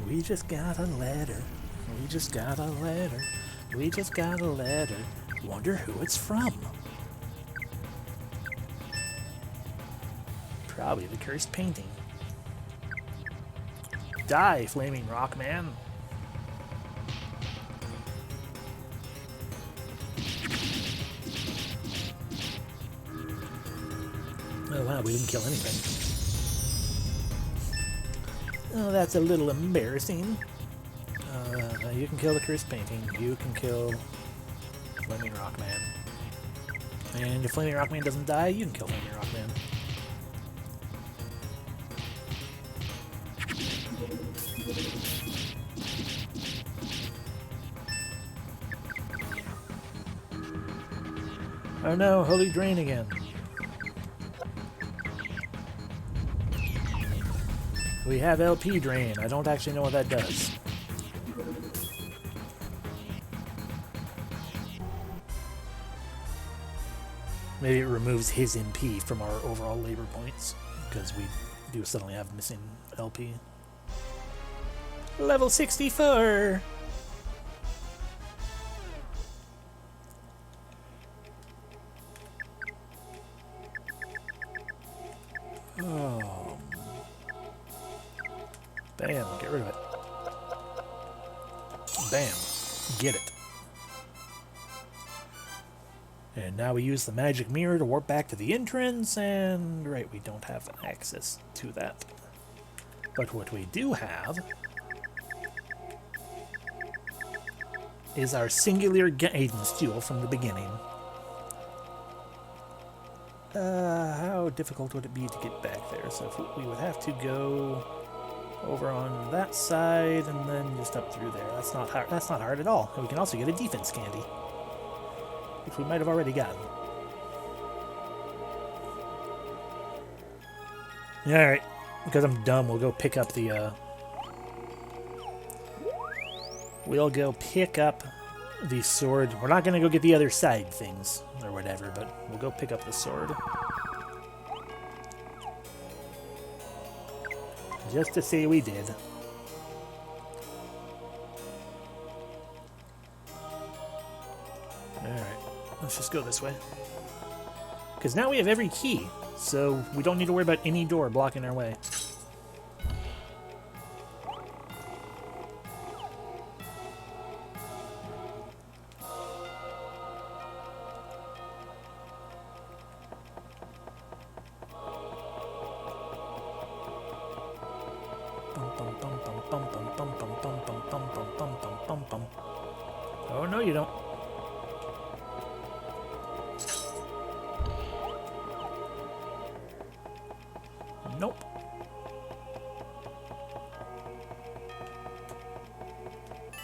We just got a letter. We just got a letter. We just got a letter. Wonder who it's from. Probably the cursed painting. Die, flaming rock man. Oh wow, we didn't kill anything. Oh, that's a little embarrassing. You can kill the cursed painting. You can kill Flaming Rockman. And if Flaming Rockman doesn't die, you can kill Flaming Rockman. Oh no, Holy Drain again. We have LP Drain. I don't actually know what that does. Maybe it removes his MP from our overall labor points, because we do suddenly have missing LP. Level 64! Oh. Bam, get rid of it. Bam, get it. And now we use the magic mirror to warp back to the entrance, and right, we don't have access to that. But what we do have is our singular guidance jewel from the beginning. How difficult would it be to get back there? So if we would have to go over on that side and then just up through there. That's not hard. That's not hard at all. And we can also get a defense candy, which we might have already gotten. Alright, because I'm dumb, we'll go pick up the, we'll go pick up the sword. We're not going to go get the other side things, or whatever, but we'll go pick up the sword. Just to say we did. Alright, let's just go this way. Because now we have every key, so we don't need to worry about any door blocking our way. Oh, no, you don't. Nope.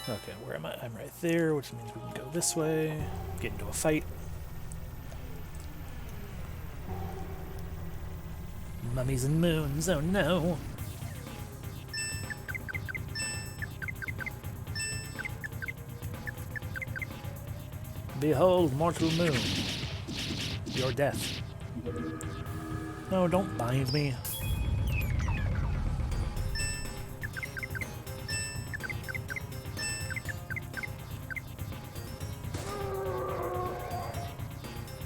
Okay, where am I? I'm right there, which means we can go this way, get into a fight. Mummies and moons, oh no. Behold, mortal moon, your death. No, don't bind me.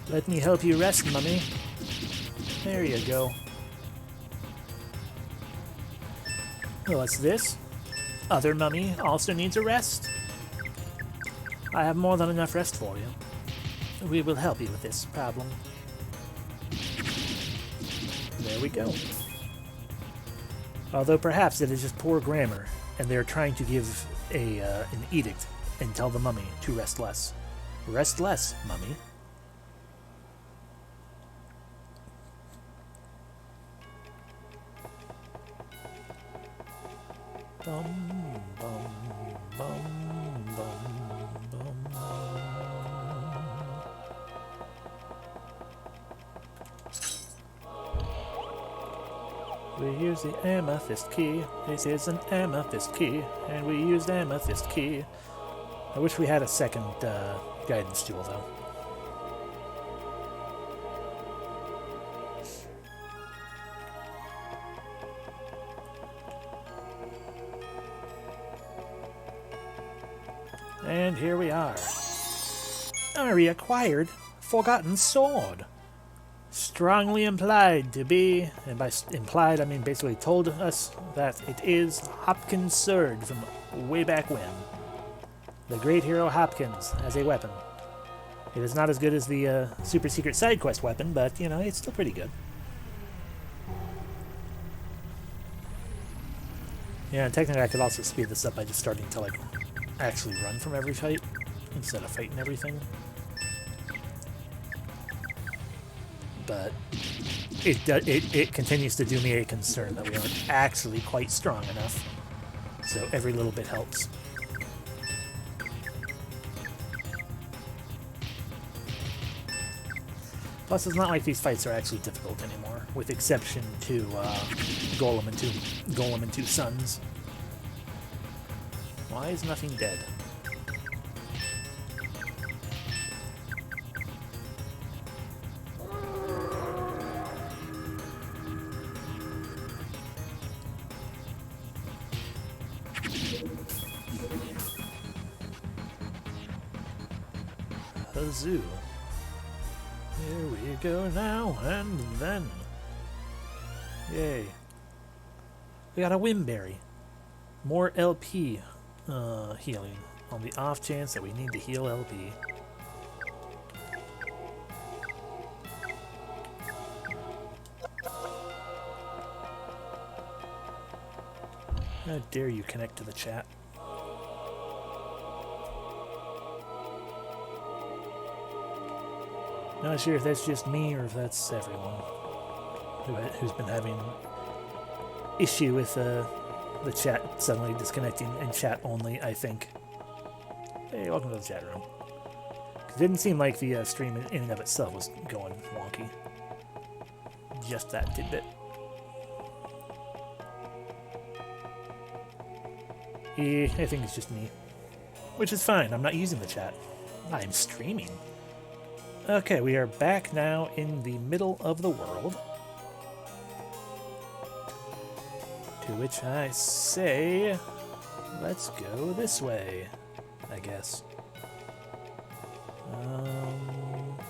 Let me help you rest, mummy. There you go. What's this? Other mummy also needs a rest? I have more than enough rest for you. We will help you with this problem. There we go. Although perhaps it is just poor grammar, and they are trying to give an edict and tell the mummy to rest less. Rest less, mummy. Bum, bum, bum, bum, bum. We use the amethyst key. This is an amethyst key, and we used amethyst key. I wish we had a second guidance tool, though. And here we are. Ari acquired Forgotten Sword. Strongly implied to be, and by implied I mean basically told us that it is Hopkins' sword from way back when. The great hero Hopkins as a weapon. It is not as good as the super secret side quest weapon, but you know, it's still pretty good. Yeah, and technically I could also speed this up by just starting to like actually run from every fight instead of fighting everything. But it continues to do me a concern that we aren't actually quite strong enough. So every little bit helps. Plus, it's not like these fights are actually difficult anymore, with exception to Golem and Two Sons. Why is nothing dead? Huzzoo. Here we go now, and then. Yay. We got a Wimberry. More LP healing, on the off chance that we need to heal LP. How dare you connect to the chat? Not sure if that's just me or if that's everyone who's been having issue with the chat suddenly disconnecting and chat only, I think. Hey, welcome to the chat room. It didn't seem like the stream in and of itself was going wonky. Just that tidbit. I think it's just me. Which is fine, I'm not using the chat. I'm streaming. Okay, we are back now in the middle of the world. To which I say, let's go this way, I guess.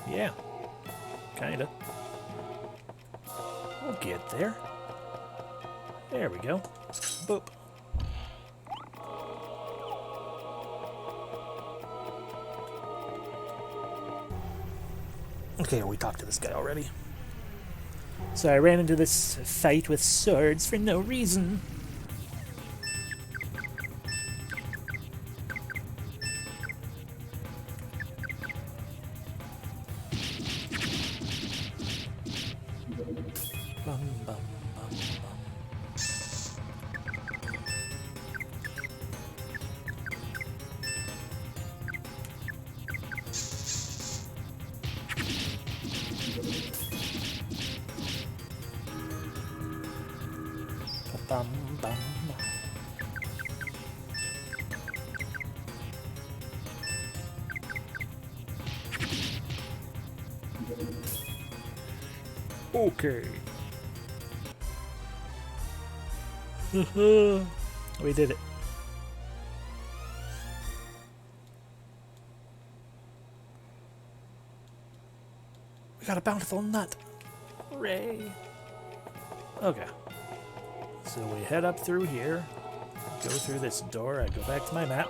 Yeah, kinda. We'll get there. There we go. Boop. Okay, we talked to this guy already. So I ran into this fight with swords for no reason. Bum, bum, bum, bum. Bum, bum. Okay. We did it. We got a bountiful nut. Hooray. Okay. So we head up through here, go through this door, I go back to my map.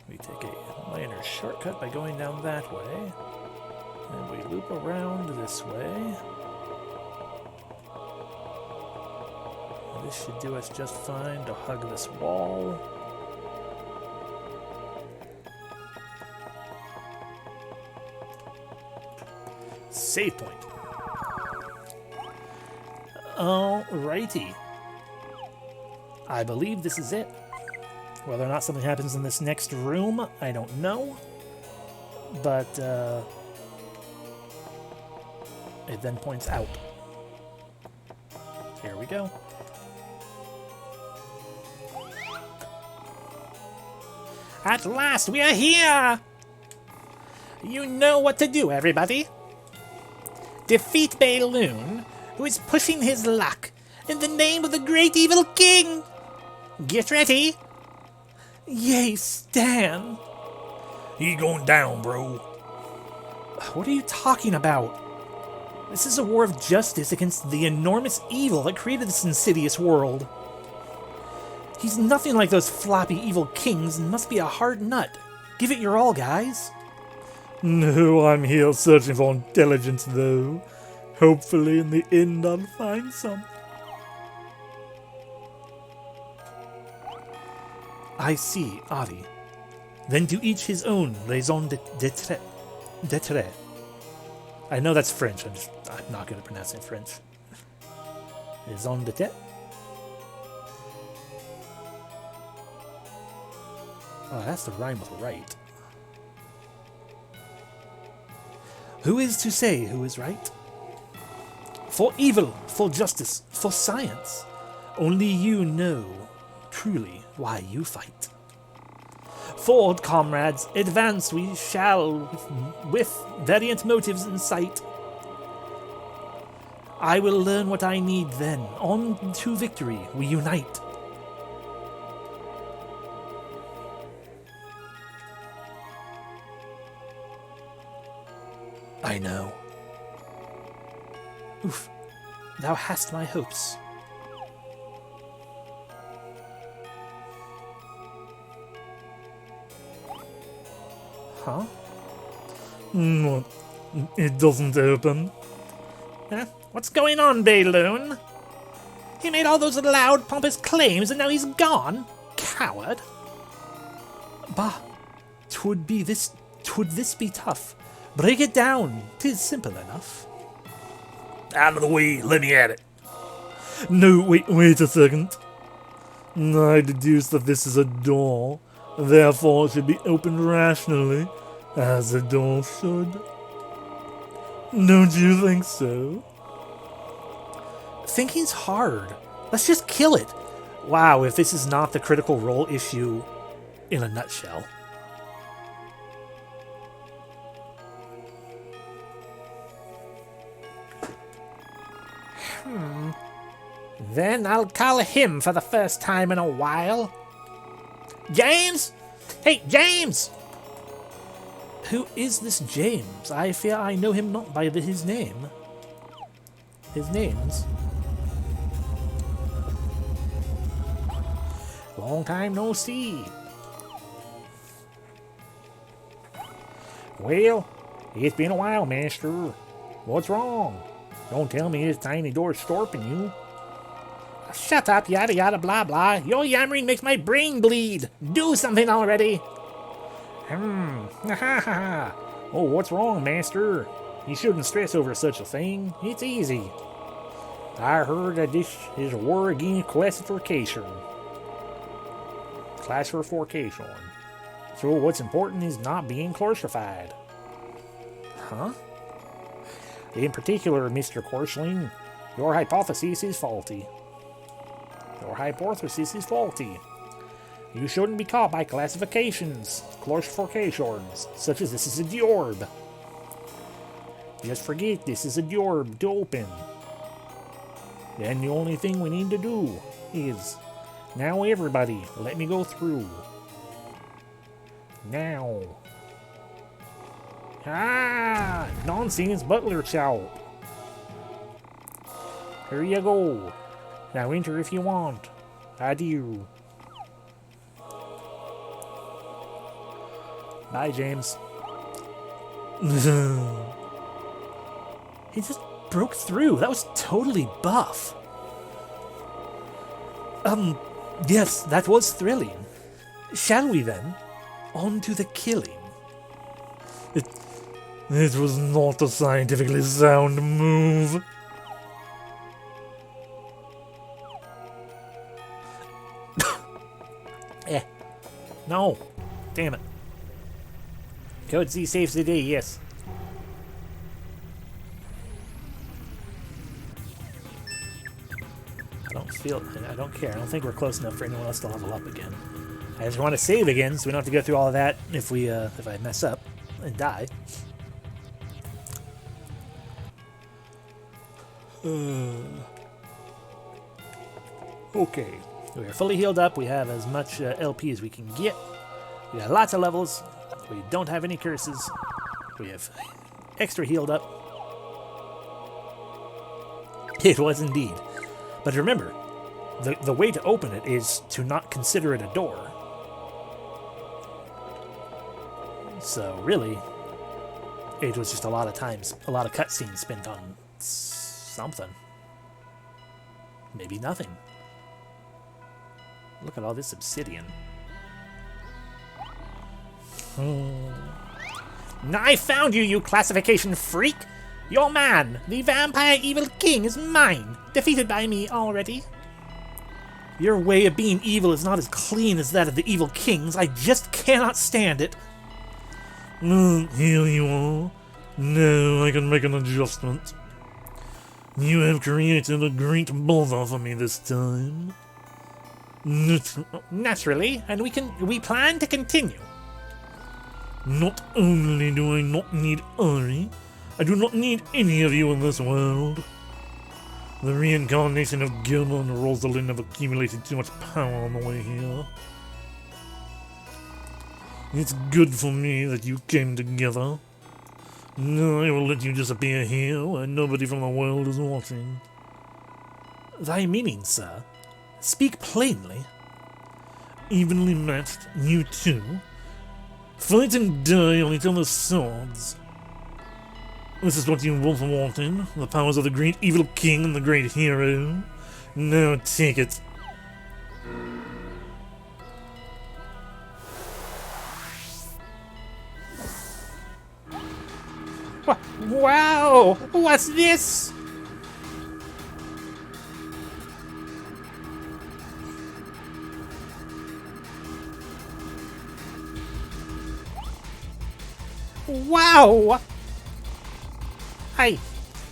We take a minor shortcut by going down that way, and we loop around this way. This should do us just fine to hug this wall. Save point. Alrighty. I believe this is it. Whether or not something happens in this next room, I don't know. But, it then points out. Here we go. At last, we are here! You know what to do, everybody. Defeat Balloon, who is pushing his luck in the name of the great evil king. Get ready. Yay, Stan. He going down, bro. What are you talking about? This is a war of justice against the enormous evil that created this insidious world. He's nothing like those floppy evil kings and must be a hard nut. Give it your all, guys. No, I'm here searching for intelligence, though. Hopefully, in the end, I'll find some. I see, Ari. Then to each his own raison d'être. I know that's French, I'm not good at pronouncing French. Raison d'être? Oh, it has to rhyme with right. Who is to say who is right? For evil, for justice, for science. Only you know, truly, why you fight. Forward, comrades, advance we shall, with valiant motives in sight. I will learn what I need then. On to victory we unite. I know. Oof, thou hast my hopes. Huh? No, it doesn't open. What's going on, Balloon? He made all those loud, pompous claims and now he's gone? Coward. Bah, twould this be tough? Break it down. 'Tis simple enough. Out of the way, let me at it. No, wait a second. I deduce that this is a door. Therefore, it should be opened rationally, as a door should. Don't you think so? Thinking's hard. Let's just kill it. Wow, if this is not the Critical Role issue in a nutshell. Then I'll call him for the first time in a while. James! Hey, James! Who is this James? I fear I know him not by his name. His name's... Long time no see. Well, it's been a while, master. What's wrong? Don't tell me this tiny door's storping you. Shut up, yada yada blah blah. Your yammering makes my brain bleed. Do something already. Ha ha ha. Oh, what's wrong, master? You shouldn't stress over such a thing. It's easy. I heard that this is a war against classification. Classification. So what's important is not being classified. Huh? In particular, Mr. Korsling, your hypothesis is faulty. Your hypothesis is faulty. You shouldn't be caught by classifications, such as this is a Diorb. Just forget this is a Diorb to open. Then the only thing we need to do is, now everybody, let me go through. Now. Ah, nonsense butler shout. Here you go. Now enter if you want. Adieu. Bye, James. He just broke through. That was totally buff. Yes, that was thrilling. Shall we then? On to the killing. It was not a scientifically sound move. No. Damn it. Code C saves the day, yes. I don't care. I don't think we're close enough for anyone else to level up again. I just want to save again so we don't have to go through all of that if I mess up and die. Okay. We are fully healed up. We have as much LP as we can get. We got lots of levels. We don't have any curses. We have extra healed up. It was indeed. But remember, the way to open it is to not consider it a door. So really, it was just a lot of cutscenes spent on something. Maybe nothing. Look at all this obsidian. I found you, you classification freak! Your man, the vampire evil king, is mine, defeated by me already. Your way of being evil is not as clean as that of the evil kings. I just cannot stand it. Here you are. Now I can make an adjustment. You have created a great bother for me this time. Naturally, and we plan to continue. Not only do I not need Ari, I do not need any of you in this world. The reincarnation of Gamien and Rosalind have accumulated too much power on the way here. It's good for me that you came together. No, I will let you disappear here where nobody from the world is watching. Thy meaning, sir? Speak plainly. Evenly matched, you two. Fight and die on each other's swords. This is what you both wanted. The powers of the great evil king and the great hero. Now take it. Wow! What's this? Wow!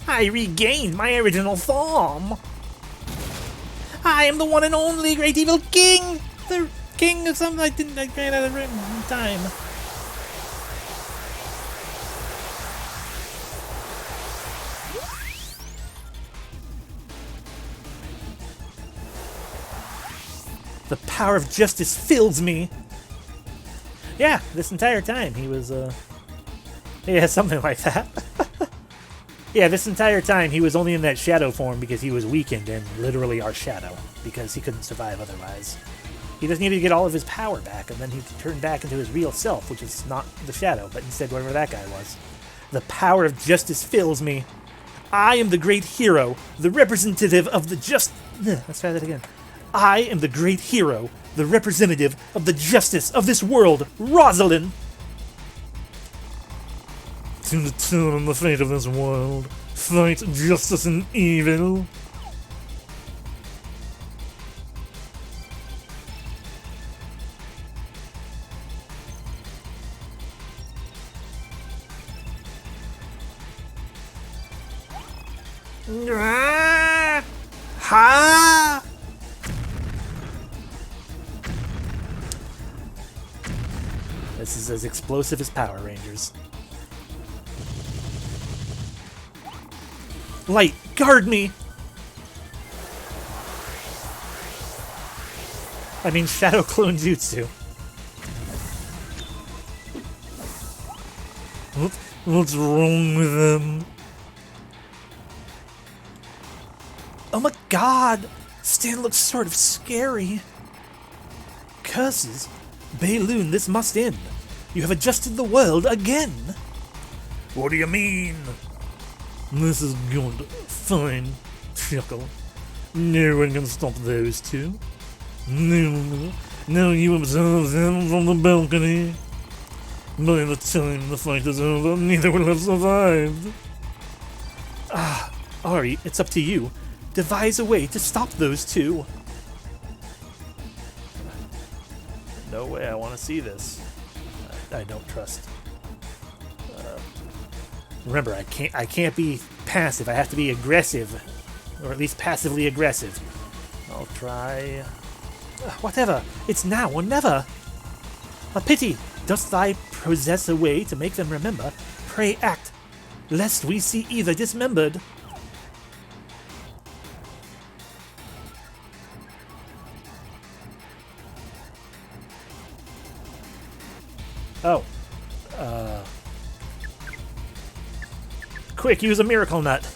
I regained my original form. I am the one and only great evil king! The king of something I ran out of time. The power of justice fills me. Yeah, this entire time he was, yeah, something like that. Yeah, this entire time he was only in that shadow form because he was weakened and literally our shadow, because he couldn't survive otherwise. He just needed to get all of his power back, and then he could turn back into his real self, which is not the shadow, but instead whatever that guy was. The power of justice fills me. I am the great hero, the representative of the just... Let's try that again. I am the great hero, the representative of the justice of this world, Rosalind! To determine the fate of this world, fight justice and evil. Ha! This is as explosive as Power Rangers. Light, guard me! I mean, Shadow Clone Jutsu. What's wrong with them? Oh my god! Stan looks sort of scary. Curses! Bayloon, this must end. You have adjusted the world again. What do you mean? This is good. Fine. Chuckle. No one can stop those two. No. Now you observe them from the balcony. By the time the fight is over, neither will have survived. Ah, Ari, it's up to you. Devise a way to stop those two. No way, I want to see this. I don't trust. Remember, I can't be passive. I have to be aggressive, or at least passively aggressive. I'll try. Whatever. It's now or never. A pity. Dost thou possess a way to make them remember? Pray act, lest we see either dismembered. Oh. Quick, use a miracle nut.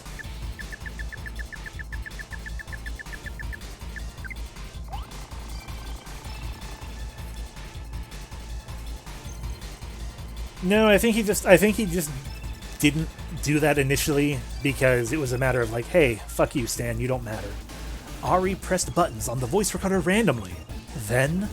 No, I think he just didn't do that initially because it was a matter of like, hey, fuck you, Stan, you don't matter. Ari pressed buttons on the voice recorder randomly. Then...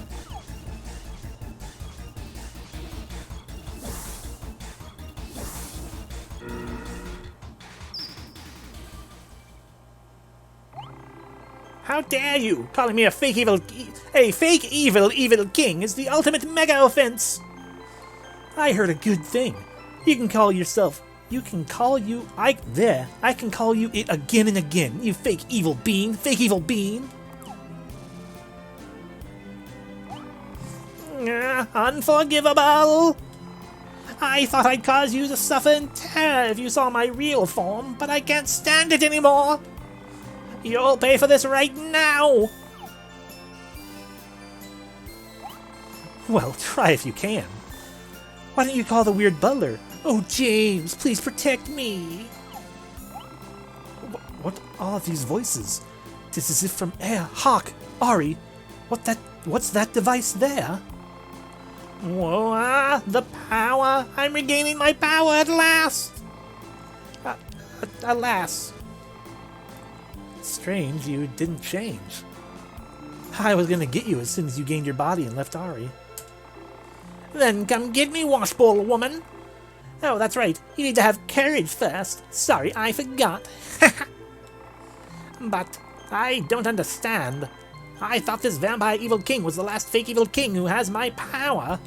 How dare you! Calling me a fake evil king is the ultimate mega offense! I heard a good thing. I can call you it again and again, you fake evil being! Unforgivable! I thought I'd cause you to suffer in terror if you saw my real form, but I can't stand it anymore! You'll pay for this right now! Well, try if you can. Why don't you call the weird butler? Oh, James, please protect me! What are these voices? This is it from Air, Hawk, Ari. What's that device there? Whoa, the power! I'm regaining my power at last! Alas. Strange, you didn't change. I was gonna get you as soon as you gained your body and left Ari. Then come get me, washbowl woman! Oh, that's right, you need to have courage first. Sorry, I forgot. But I don't understand. I thought this vampire evil king was the last fake evil king who has my power.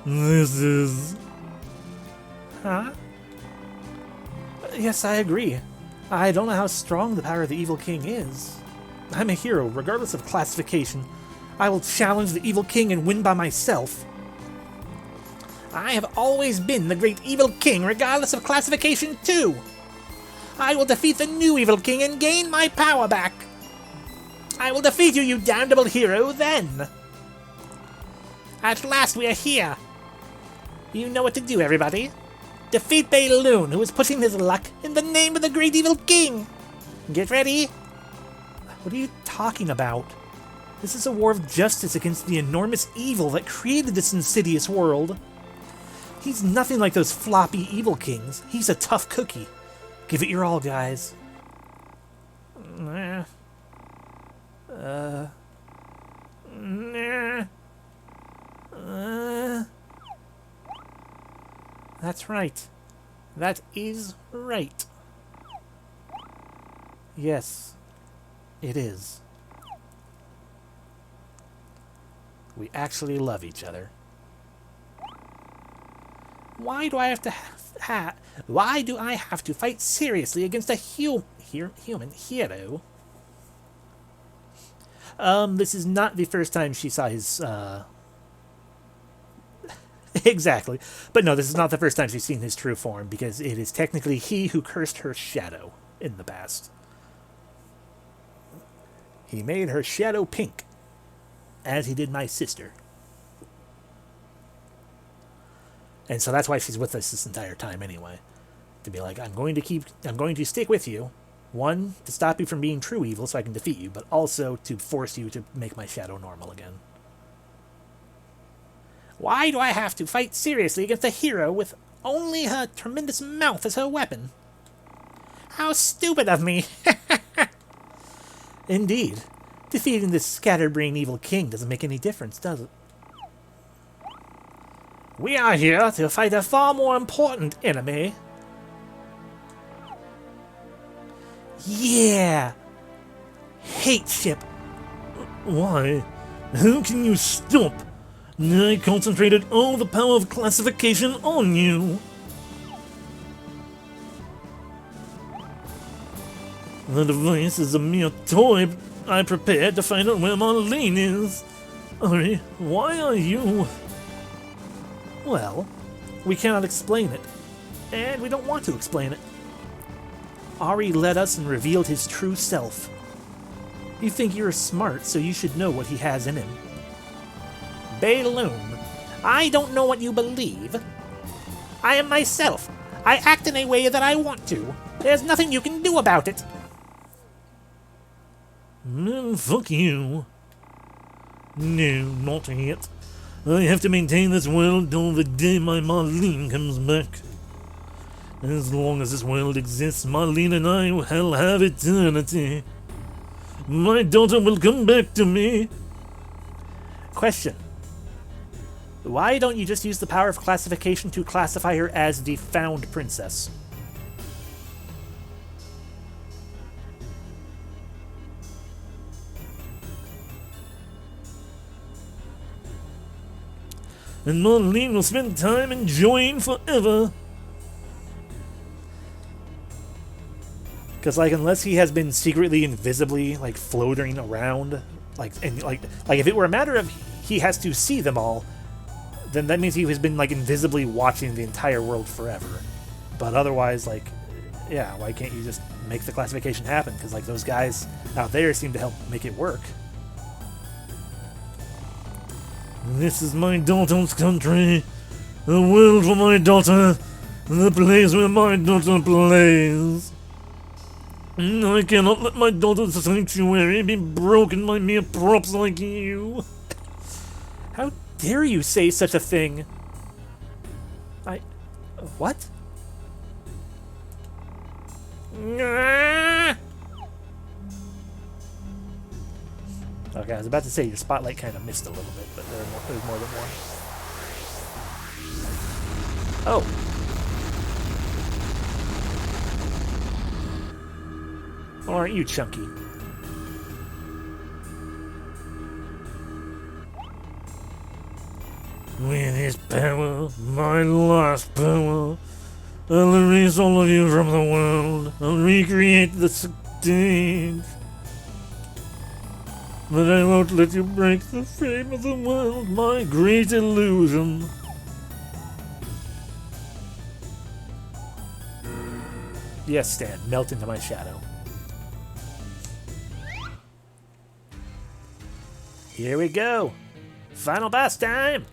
This is... Huh? Yes, I agree. I don't know how strong the power of the evil king is. I'm a hero, regardless of classification. I will challenge the evil king and win by myself. I have always been the great evil king, regardless of classification, too. I will defeat the new evil king and gain my power back. I will defeat you, you damnable hero, then! At last we are here! You know what to do, everybody. Defeat Balloon, who is pushing his luck in the name of the great evil king! Get ready! What are you talking about? This is a war of justice against the enormous evil that created this insidious world. He's nothing like those floppy evil kings. He's a tough cookie. Give it your all, guys. Nah. That's right. That is right. Yes, it is. We actually love each other. Why do I have to why do I have to fight seriously against a human hero? This is not the first time she saw his, Exactly. But no, this is not the first time she's seen his true form, because it is technically he who cursed her shadow in the past. He made her shadow pink, as he did my sister. And so that's why she's with us this entire time anyway. To be like, I'm going to stick with you. One, to stop you from being true evil so I can defeat you, but also to force you to make my shadow normal again. Why do I have to fight seriously against a hero with only her tremendous mouth as her weapon? How stupid of me! Indeed. Defeating this scatterbrained evil king doesn't make any difference, does it? We are here to fight a far more important enemy. Yeah! Hate ship. Why? How can you stop? I concentrated all the power of classification on you. The device is a mere toy I prepared to find out where Marlene is. Ari, why are you... Well, we cannot explain it, and we don't want to explain it. Ari led us and revealed his true self. You think you're smart, so you should know what he has in him. Balloon, I don't know what you believe. I am myself. I act in a way that I want to. There's nothing you can do about it. Fuck you. No, not yet. I have to maintain this world till the day my Marlene comes back. As long as this world exists, Marlene and I will have eternity. My daughter will come back to me. Question. Why don't you just use the power of classification to classify her as the found princess? And Marlene will spend time enjoying forever. Because, like, unless he has been secretly, invisibly, like, floating around, like if it were a matter of he has to see them all, then that means he has been, like, invisibly watching the entire world forever. But otherwise, like, yeah, why can't you just make the classification happen? Because, like, those guys out there seem to help make it work. This is my daughter's country, the world for my daughter, the place where my daughter plays. I cannot let my daughter's sanctuary be broken by mere props like you. How dare you say such a thing? What? Okay, I was about to say your spotlight kind of missed a little bit, but there's more than one. Oh. Or aren't you chunky? With his power, my last power, I'll erase all of you from the world. I'll recreate the stage. But I won't let you break the frame of the world, my great illusion. Yes, Stan, melt into my shadow. Here we go. Final boss time.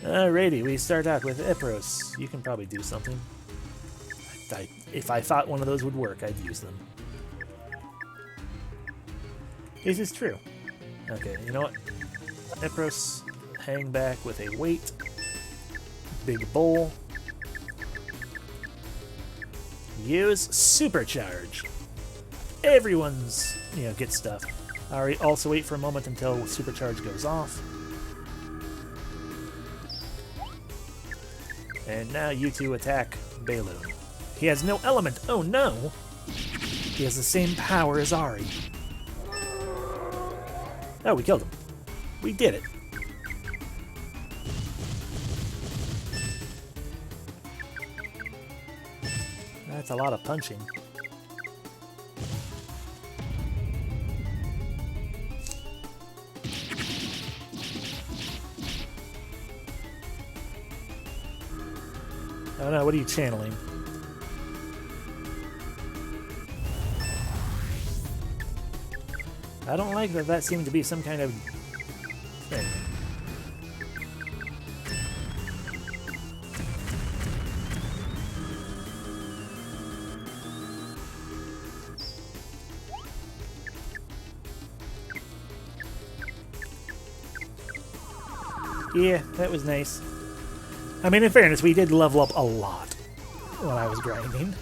Alrighty, we start out with Epros. You can probably do something. If I thought one of those would work, I'd use them. This is true. Okay, you know what? Epros, hang back with a weight. Big bowl. Use Supercharge. Everyone's, get stuff. Alright, also wait for a moment until Supercharge goes off. And now you two attack Baloo. He has no element. Oh no! He has the same power as Ari. Oh, we killed him. We did it. That's a lot of punching. Oh no, what are you channeling? I don't like that that seemed to be some kind of thing. Yeah, that was nice. I mean, in fairness, we did level up a lot when I was grinding.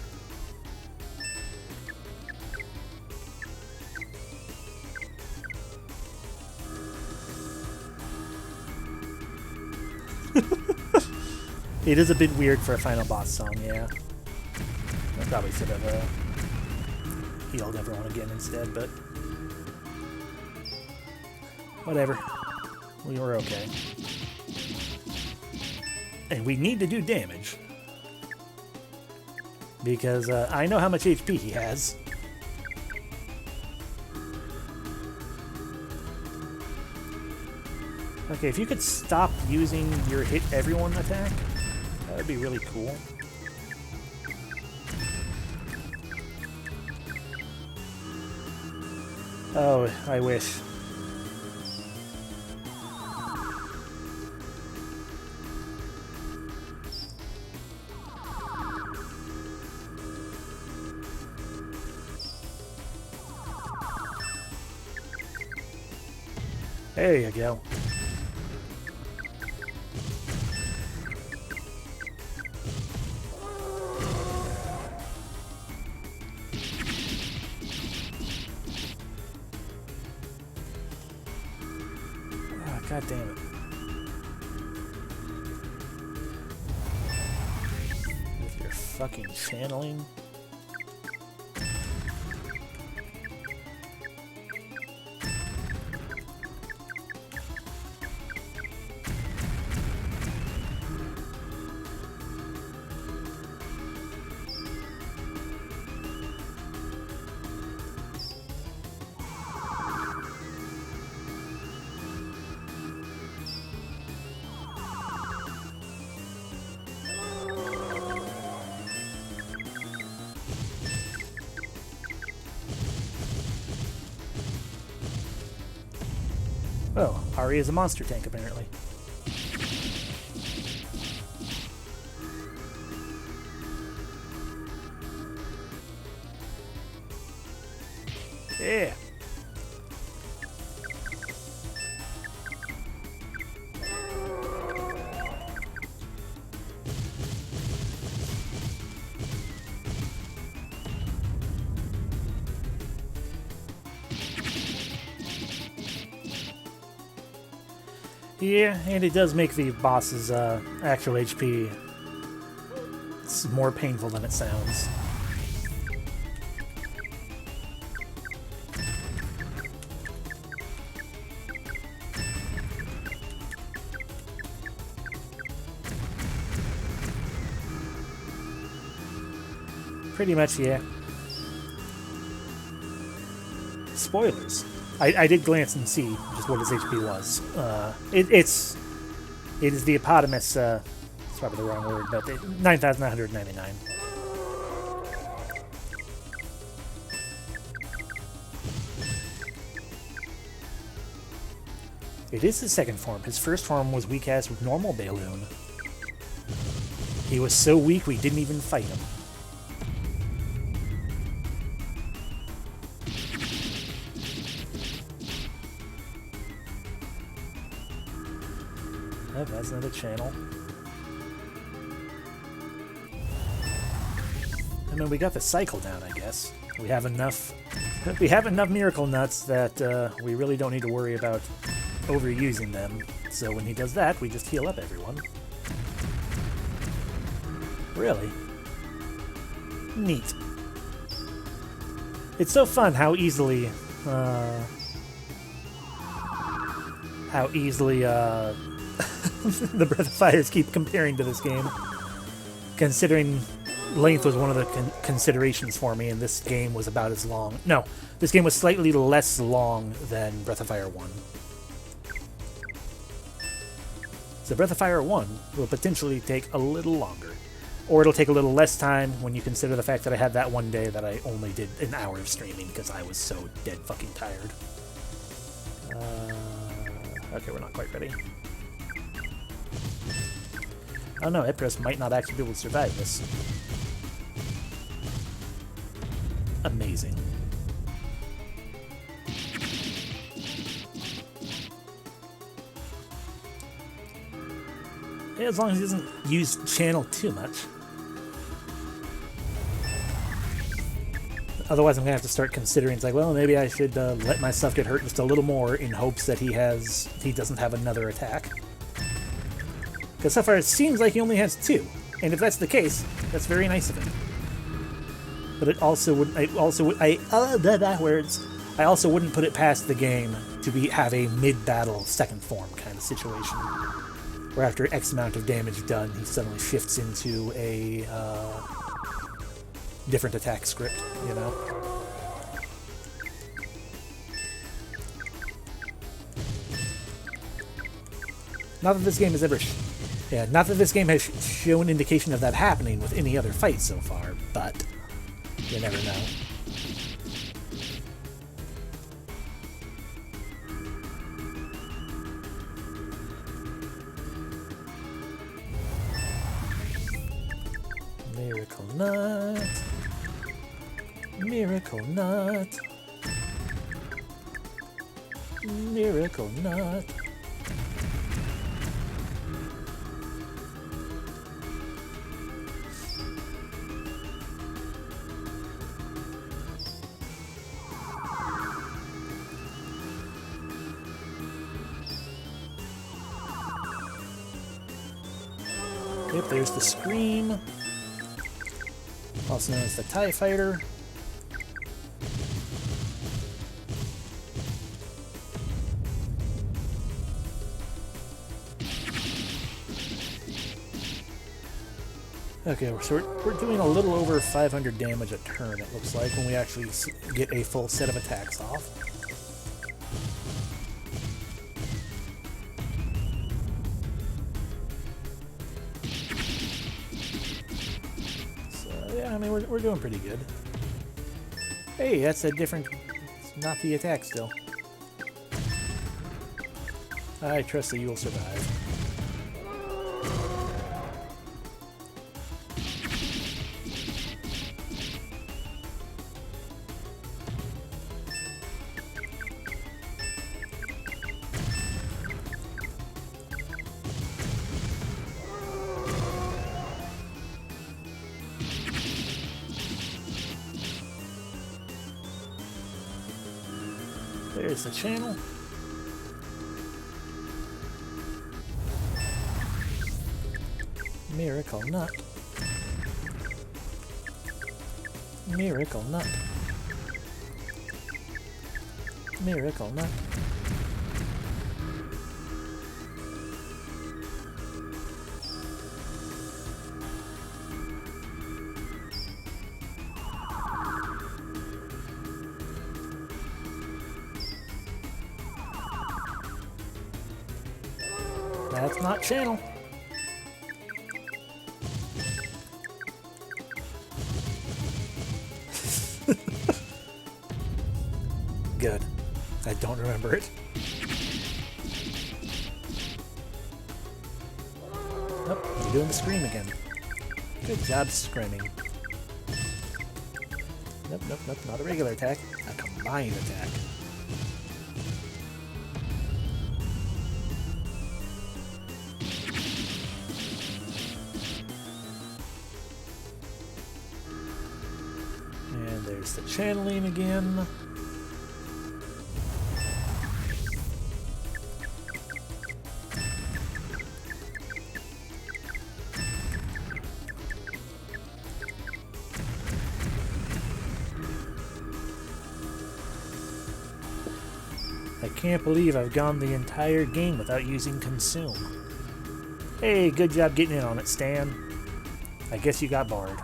It is a bit weird for a final boss song, yeah. I probably should have healed everyone again instead, but whatever. We were okay. And we need to do damage. Because I know how much HP he has. Okay, if you could stop using your hit everyone attack, that would be really cool. Oh, I wish. There you go. Oh, God damn it. With your fucking channeling. Oh, Ari is a monster tank, apparently. Yeah. Yeah, and it does make the boss's actual HP more painful than it sounds. Pretty much, yeah. Spoilers. I did glance and see just what his HP was. It is the eponymous, it's probably the wrong word, but 9,999. It is his second form. His first form was weak as normal Balloon. He was so weak we didn't even fight him. Oh, that's another channel. And then we got the cycle down, I guess. We have enough miracle nuts that we really don't need to worry about overusing them. So when he does that, we just heal up everyone. Really? Neat. It's so fun how easily the Breath of Fires keep comparing to this game. Considering length was one of the considerations for me, and this game was about as long. No, this game was slightly less long than Breath of Fire 1. So Breath of Fire 1 will potentially take a little longer. Or it'll take a little less time when you consider the fact that I had that one day that I only did an hour of streaming because I was so dead fucking tired. Okay, we're not quite ready. Oh no, Epirus might not actually be able to survive this. Amazing. Yeah, as long as he doesn't use channel too much. Otherwise I'm going to have to start considering, it's like, well, maybe I should let myself get hurt just a little more in hopes that he doesn't have another attack. Because so far it seems like he only has 2. And if that's the case, that's very nice of him. But it also would, I also wouldn't put it past the game to have a mid-battle second form kind of situation. Where after X amount of damage done, he suddenly shifts into a different attack script, you know? Not that this game has ever... not that this game has shown indication of that happening with any other fight so far, but you never know. Miracle Nut. Miracle Nut. Miracle Nut. Yep, there's the Scream, also known as the TIE Fighter. Okay, so we're doing a little over 500 damage a turn, it looks like, when we actually get a full set of attacks off. I mean, we're doing pretty good. Hey, that's a different... It's not the attack still. I trust that you will survive. There's the channel. Miracle Nut. Miracle Nut. Miracle Nut. That's not channel. Good. I don't remember it. doing the scream again. Good job screaming. Nope, nope, nope, not a regular attack. A combined attack. And there's the channeling again. I can't believe I've gone the entire game without using Consume. Hey, good job getting in on it, Stan. I guess you got barred.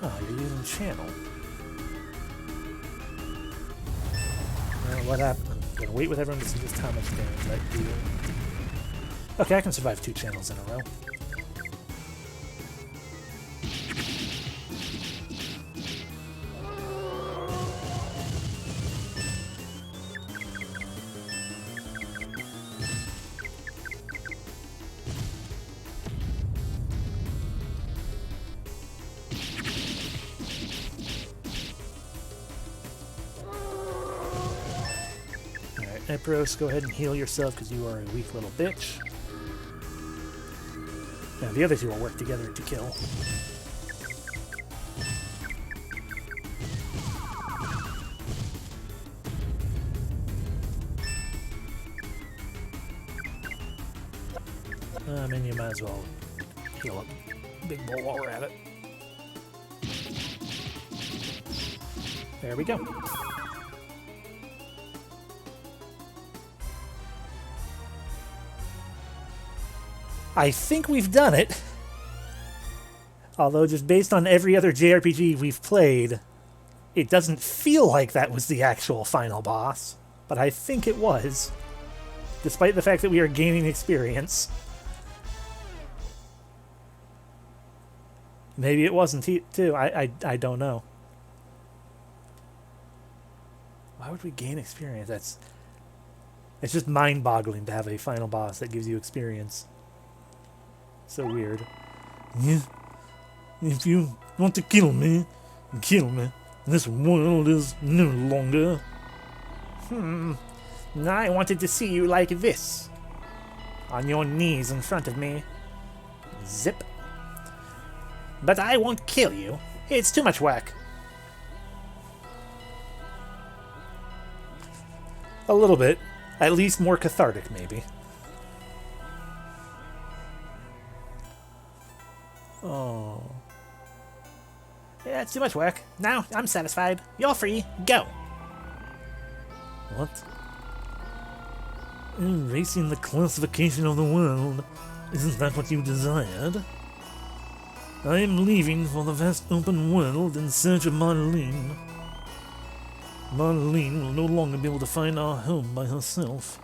Oh, you're using channel. Well, what happened? I'm gonna wait with everyone to see just how much damage that do. Okay, I can survive 2 channels in a row. Alright, Epros, go ahead and heal yourself because you are a weak little bitch. Now the other two will work together to kill. I mean, you might as well heal up Big Bull while we're at it. There we go. I think we've done it. Although just based on every other JRPG we've played, it doesn't feel like that was the actual final boss. But I think it was. Despite the fact that we are gaining experience. Maybe it wasn't too. I don't know. Why would we gain experience? It's just mind-boggling to have a final boss that gives you experience. So weird. Yeah. If you want to kill me, kill me. This world is no longer. I wanted to see you like this. On your knees in front of me. Zip. But I won't kill you. It's too much work. A little bit. At least more cathartic, maybe. Oh. Yeah, it's too much work. Now, I'm satisfied. You're free. Go. What? Erasing the classification of the world. Isn't that what you desired? I am leaving for the vast open world in search of Marlene. Marlene will no longer be able to find our home by herself.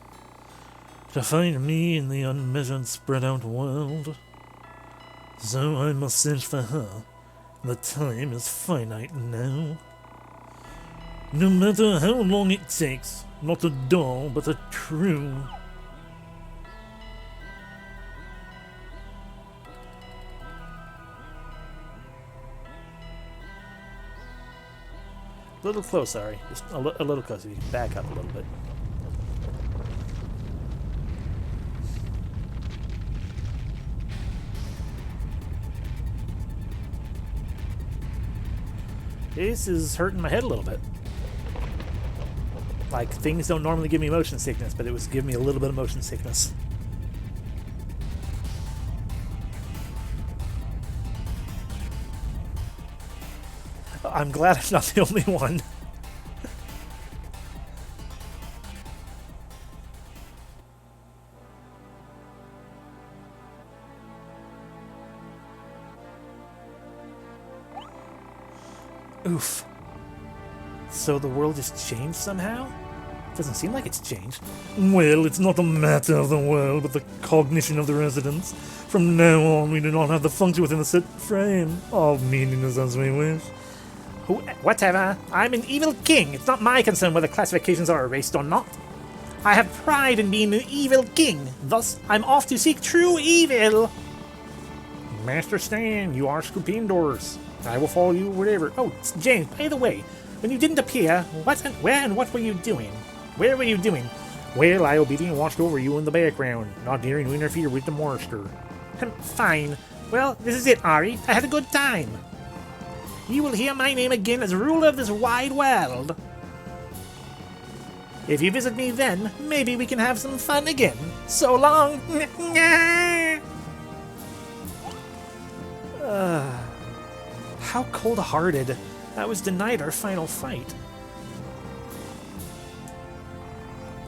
To find me in the unmeasured, spread-out world. So I must search for her. The time is finite now. No matter how long it takes, not a doll, but a true. A little close, sorry. Just a little closer. You can back up a little bit. This is hurting my head a little bit. Like, things don't normally give me motion sickness, but it was giving me a little bit of motion sickness. I'm glad I'm not the only one. Oof. So the world just changed somehow? Doesn't seem like it's changed. Well, it's not a matter of the world, but the cognition of the residents. From now on, we do not have to function within a set frame of meaningless as we wish. Whatever. I'm an evil king. It's not my concern whether classifications are erased or not. I have pride in being an evil king. Thus, I'm off to seek true evil. Master Stan, you are stupendous. I will follow you wherever. Oh, James, by the way, when you didn't appear, where and what were you doing? Where were you doing? Well, I obediently watched over you in the background, not daring to interfere with the monster. Fine. Well, this is it, Ari. I had a good time. You will hear my name again as ruler of this wide world. If you visit me then, maybe we can have some fun again. So long. How cold-hearted. I was denied our final fight.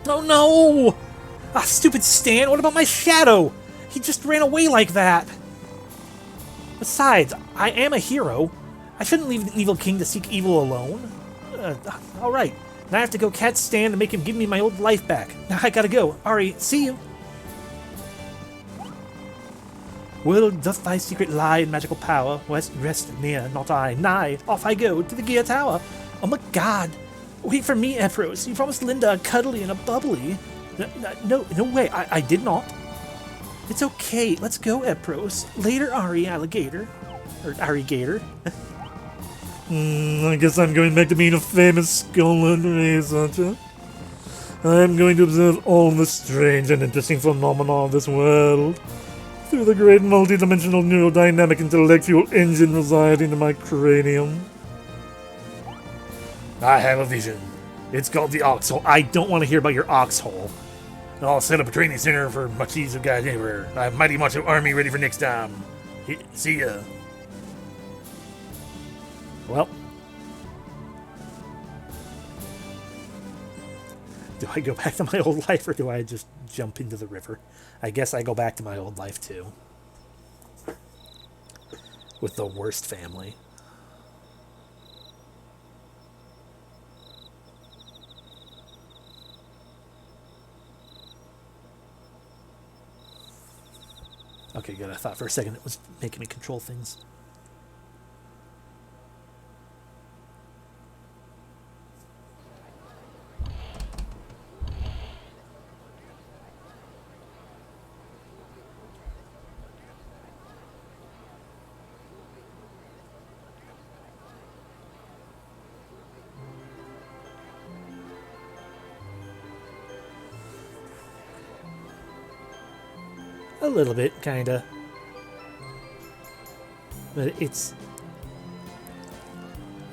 Oh no! Ah, stupid Stan, what about my shadow? He just ran away like that. Besides, I am a hero. I shouldn't leave the evil king to seek evil alone. Alright, now I have to go catch Stan and make him give me my old life back. Now I gotta go. Ari, see you. Well, doth thy secret lie in magical power? Rest near, not I. Nigh, off I go to the gear tower. Oh my god. Wait for me, Epros. You promised Linda a cuddly and a bubbly. No way. I did not. It's okay. Let's go, Epros. Later, Ari Alligator. Or Ari Gator. I guess I'm going back to being a famous scholar and researcher. I'm going to observe all the strange and interesting phenomena of this world through the great multi-dimensional neurodynamic intellectual engine residing in my cranium. I have a vision. It's called the Oxhole. I don't want to hear about your Oxhole. I'll set up a training center for Machis of guys everywhere. I have Mighty Macho Army ready for next time. See ya. Well. Do I go back to my old life or do I just jump into the river? I guess I go back to my old life too. With the worst family. Okay, good. I thought for a second it was making me control things. A little bit, kinda. But it's...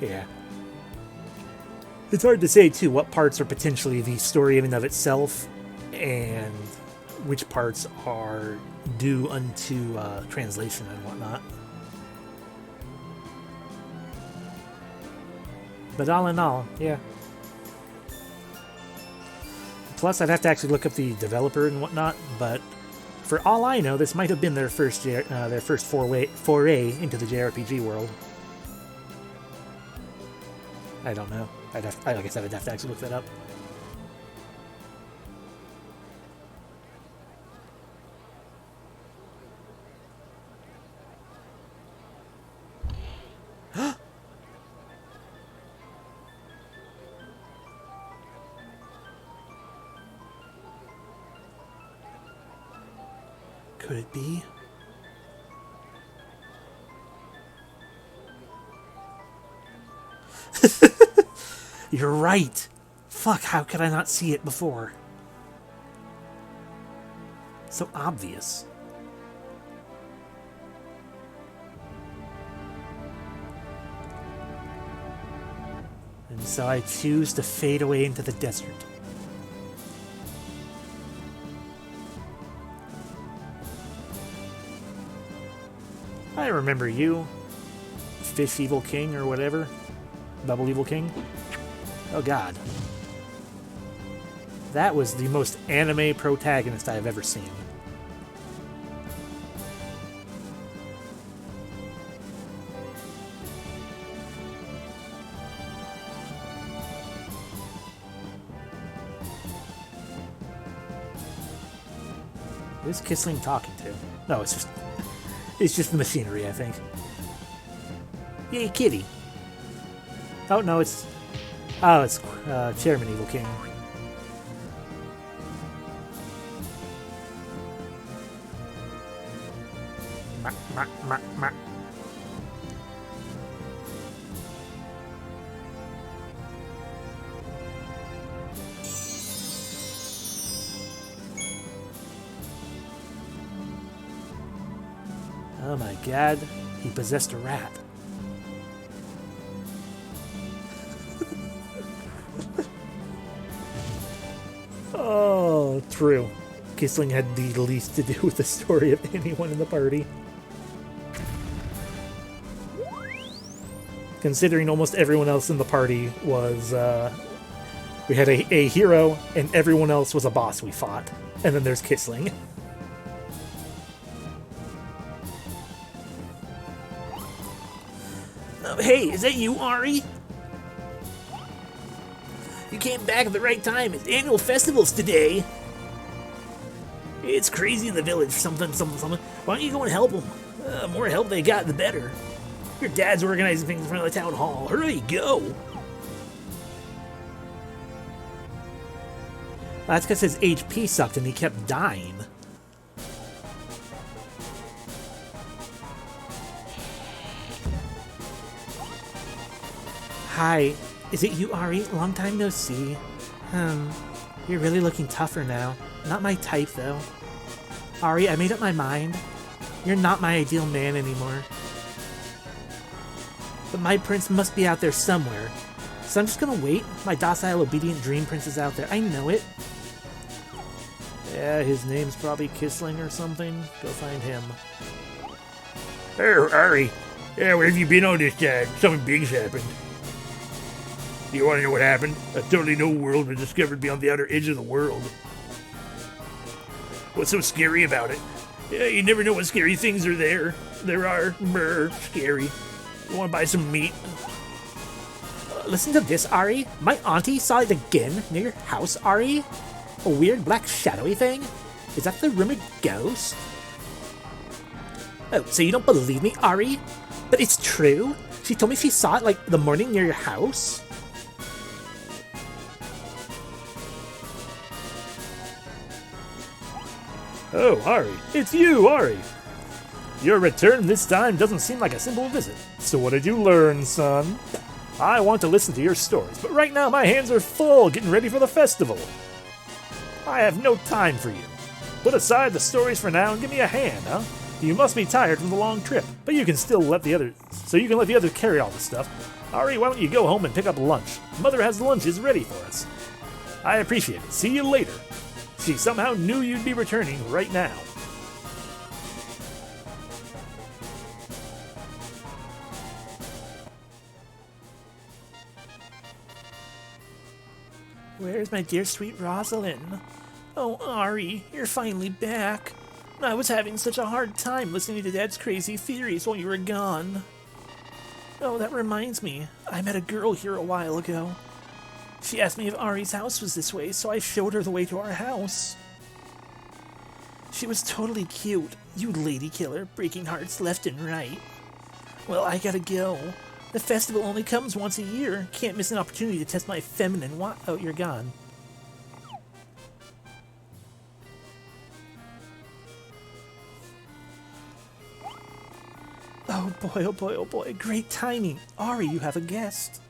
yeah. It's hard to say, too, what parts are potentially the story in and of itself, and which parts are due unto translation and whatnot. But all in all, yeah. Plus, I'd have to actually look up the developer and whatnot, but... for all I know, this might have been their first foray into the JRPG world. I don't know. Like I said, I'd have to actually look that up. Could it be? You're right. Fuck, how could I not see it before? So obvious. And so I choose to fade away into the desert. I remember you. Fish Evil King or whatever. Double Evil King. Oh god. That was the most anime protagonist I have ever seen. Who's Kissling talking to? No, it's just the machinery, I think. Yay, kitty. Oh, no, it's Chairman Evil King. Oh my god, he possessed a rat. Oh, true. Kissling had the least to do with the story of anyone in the party. Considering almost everyone else in the party was, we had a hero, and everyone else was a boss we fought. And then there's Kissling. Hey, is that you, Ari? You came back at the right time. It's annual festivals today. It's crazy in the village. Something. Why don't you go and help them? The more help they got, the better. Your dad's organizing things in front of the town hall. Hurry, go! That's because his HP sucked and he kept dying. Hi, is it you, Ari? Long time no see. You're really looking tougher now. Not my type, though. Ari, I made up my mind. You're not my ideal man anymore. But my prince must be out there somewhere. So I'm just gonna wait. My docile, obedient dream prince is out there. I know it. Yeah, his name's probably Kissling or something. Go find him. Hey, Ari. Yeah, where have you been all this time? Something big's happened. Do you want to know what happened? A totally new world was discovered beyond the outer edge of the world. What's so scary about it? Yeah, you never know what scary things are there. There are. Brr, scary. You want to buy some meat? Listen to this, Ari. My auntie saw it again near your house, Ari. A weird black shadowy thing? Is that the rumored ghost? Oh, so you don't believe me, Ari? But it's true? She told me she saw it, like, the morning near your house? Oh, Ari. It's you, Ari. Your return this time doesn't seem like a simple visit. So what did you learn, son? I want to listen to your stories, but right now my hands are full getting ready for the festival. I have no time for you. Put aside the stories for now and give me a hand, huh? You must be tired from the long trip, but you can still let the others carry all the stuff. Ari, why don't you go home and pick up lunch? Mother has lunches ready for us. I appreciate it. See you later. She somehow knew you'd be returning right now. Where's my dear sweet Rosalind? Oh, Ari, you're finally back. I was having such a hard time listening to Dad's crazy theories while you were gone. Oh, that reminds me. I met a girl here a while ago. She asked me if Ari's house was this way, so I showed her the way to our house. She was totally cute. You lady killer, breaking hearts left and right. Well, I gotta go. The festival only comes once a year. Can't miss an opportunity to test my feminine Oh, you're gone. Oh boy, oh boy, oh boy. Great timing. Ari, you have a guest.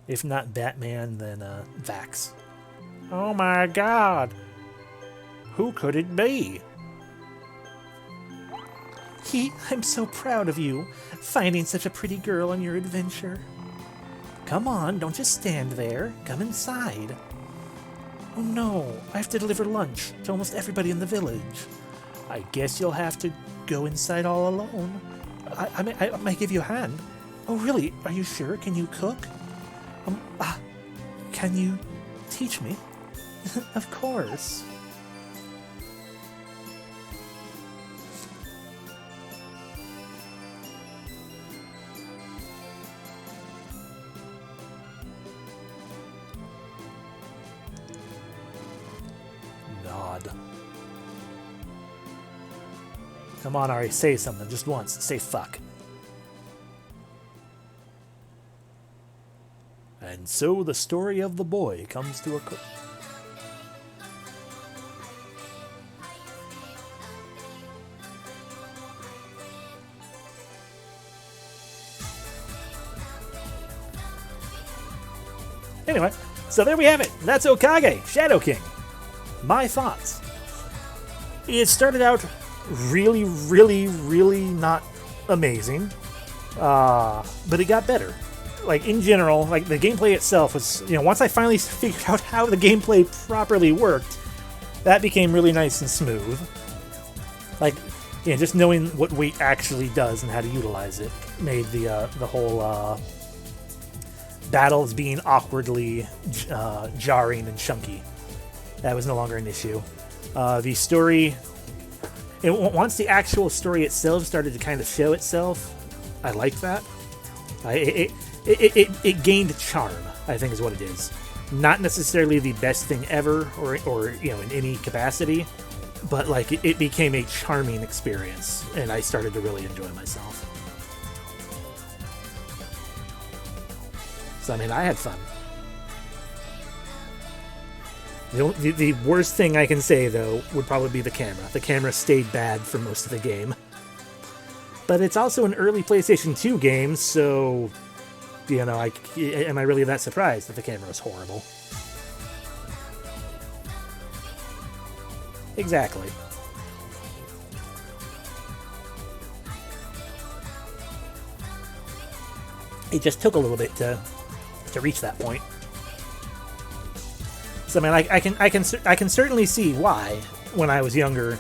If not Batman, then Vax. Oh my god. Who could it be? I'm so proud of you, finding such a pretty girl on your adventure. Come on, don't just stand there. Come inside. Oh no, I have to deliver lunch to almost everybody in the village. I guess you'll have to go inside all alone. I might give you a hand. Oh really? Are you sure? Can you cook? Can you teach me? Of course. God. Come on, Ari, say something. Just once. Say fuck. And so the story of the boy comes to a close. Anyway, so there we have it. That's Okage, Shadow King. My thoughts. It started out really, really, really not amazing, but it got better. Like, in general, like, the gameplay itself was, once I finally figured out how the gameplay properly worked, that became really nice and smooth. Like, just knowing what weight actually does and how to utilize it made the whole battles being awkwardly jarring and chunky. That was no longer an issue. The story, once the actual story itself started to kind of show itself, I liked that. It gained charm, I think is what it is. Not necessarily the best thing ever, or in any capacity, but like it became a charming experience, and I started to really enjoy myself. So I mean, I had fun. The worst thing I can say, though, would probably be the camera. The camera stayed bad for most of the game. But it's also an early PlayStation 2 game, so, am I really that surprised that the camera was horrible? Exactly. It just took a little bit to reach that point. So I mean, I can certainly see why, when I was younger,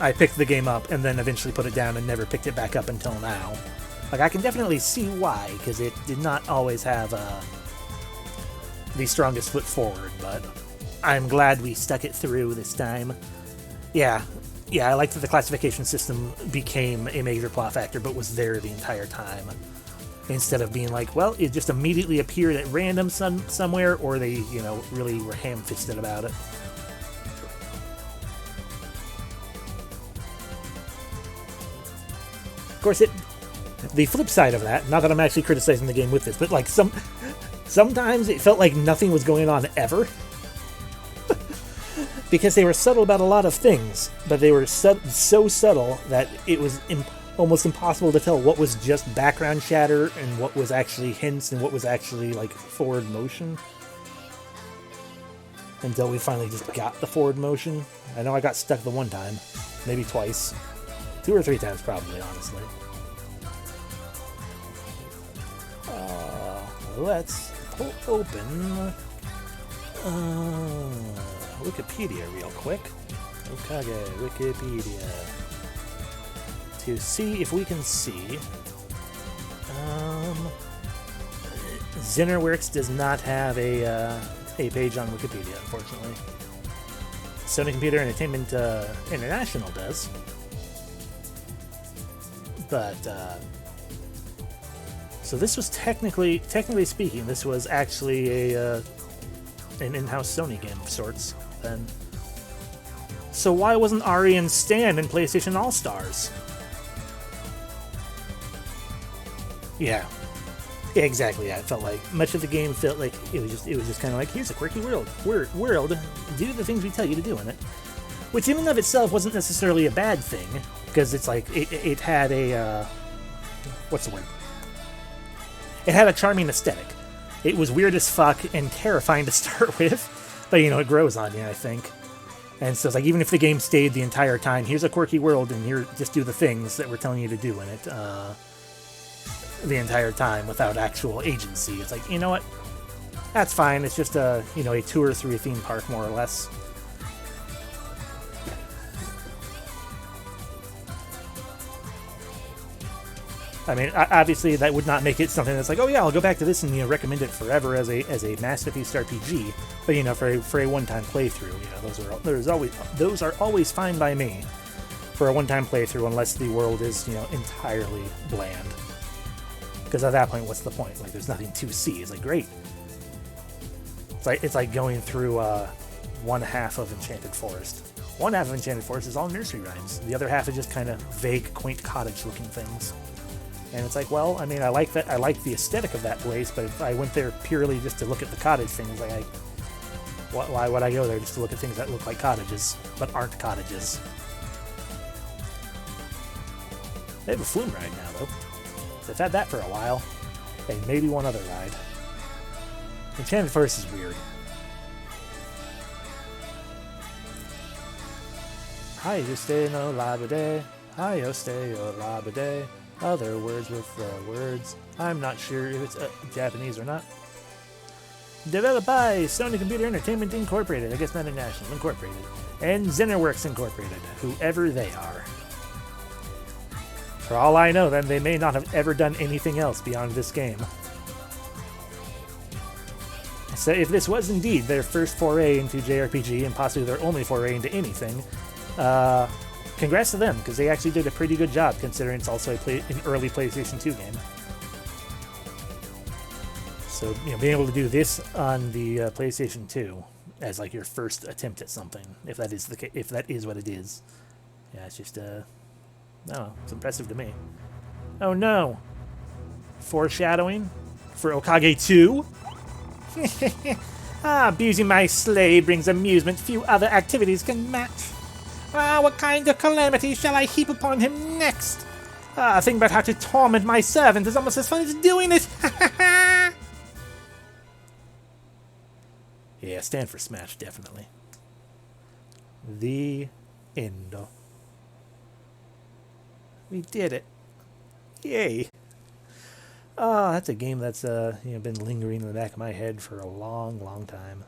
I picked the game up and then eventually put it down and never picked it back up until now. Like, I can definitely see why, because it did not always have the strongest foot forward, but I'm glad we stuck it through this time. Yeah, I liked that the classification system became a major plot factor, but was there the entire time. Instead of being like, well, it just immediately appeared at random somewhere, or they, really were ham-fisted about it. Of course, the flip side of that, not that I'm actually criticizing the game with this, but like sometimes it felt like nothing was going on ever. Because they were subtle about a lot of things, but they were so subtle that it was almost impossible to tell what was just background chatter and what was actually hints and what was actually like forward motion. Until we finally just got the forward motion. I know I got stuck the one time, maybe twice. 2 or 3 times probably, honestly. Let's open Wikipedia real quick. Okage, Wikipedia. To see if we can see. Zinnerworks does not have a page on Wikipedia, unfortunately. Sony Computer Entertainment International does. But, so this was technically speaking, this was actually an in-house Sony game of sorts, then. So why wasn't Ari and Stan in PlayStation All-Stars? Yeah, exactly. Yeah, it felt like much of the game felt like it was just kind of like, here's a quirky world. Do the things we tell you to do in it, which in and of itself wasn't necessarily a bad thing, because it's like it had a what's the word? It had a charming aesthetic. It was weird as fuck and terrifying to start with, but it grows on you, I think. And so it's like, even if the game stayed the entire time, here's a quirky world, and here, just do the things that we're telling you to do in it. The entire time without actual agency. It's like, you know what? That's fine. It's just a tour through a theme park, more or less. I mean, obviously that would not make it something that's like, oh yeah, I'll go back to this and recommend it forever as a masterpiece RPG. But for a one-time playthrough, those are always fine by me for a one-time playthrough, unless the world is entirely bland. Because at that point, what's the point? Like, there's nothing to see. It's like, great. It's like going through one half of Enchanted Forest. One half of Enchanted Forest is all nursery rhymes. The other half is just kind of vague, quaint cottage-looking things. And it's like, well, I mean, I like that. I like the aesthetic of that place, but if I went there purely just to look at the cottage things, like, why would I go there just to look at things that look like cottages, but aren't cottages? They have a flume ride now, though. They've had that for a while. And maybe one other ride. Enchanted Forest is weird. Hi, you stay no labade. Hi, yo stay yo labade. Other words with words. I'm not sure if it's Japanese or not. Developed by Sony Computer Entertainment Incorporated, I guess not International Incorporated, and Zennerworks Incorporated, whoever they are. For all I know, then, they may not have ever done anything else beyond this game. So if this was indeed their first foray into JRPG, and possibly their only foray into anything, congrats to them, because they actually did a pretty good job, considering it's also an early PlayStation 2 game. So, you know, being able to do this on the PlayStation 2 as like your first attempt at something, if that is what it is, yeah, it's just no, it's impressive to me. Oh no, foreshadowing for Okage 2. Abusing my slave brings amusement few other activities can match. What kind of calamity shall I heap upon him next? Thinking about how to torment my servant is almost as fun as doing it. Yeah, stand for Smash, definitely. The end. We did it. Yay. Oh, that's a game that's been lingering in the back of my head for a long, long time.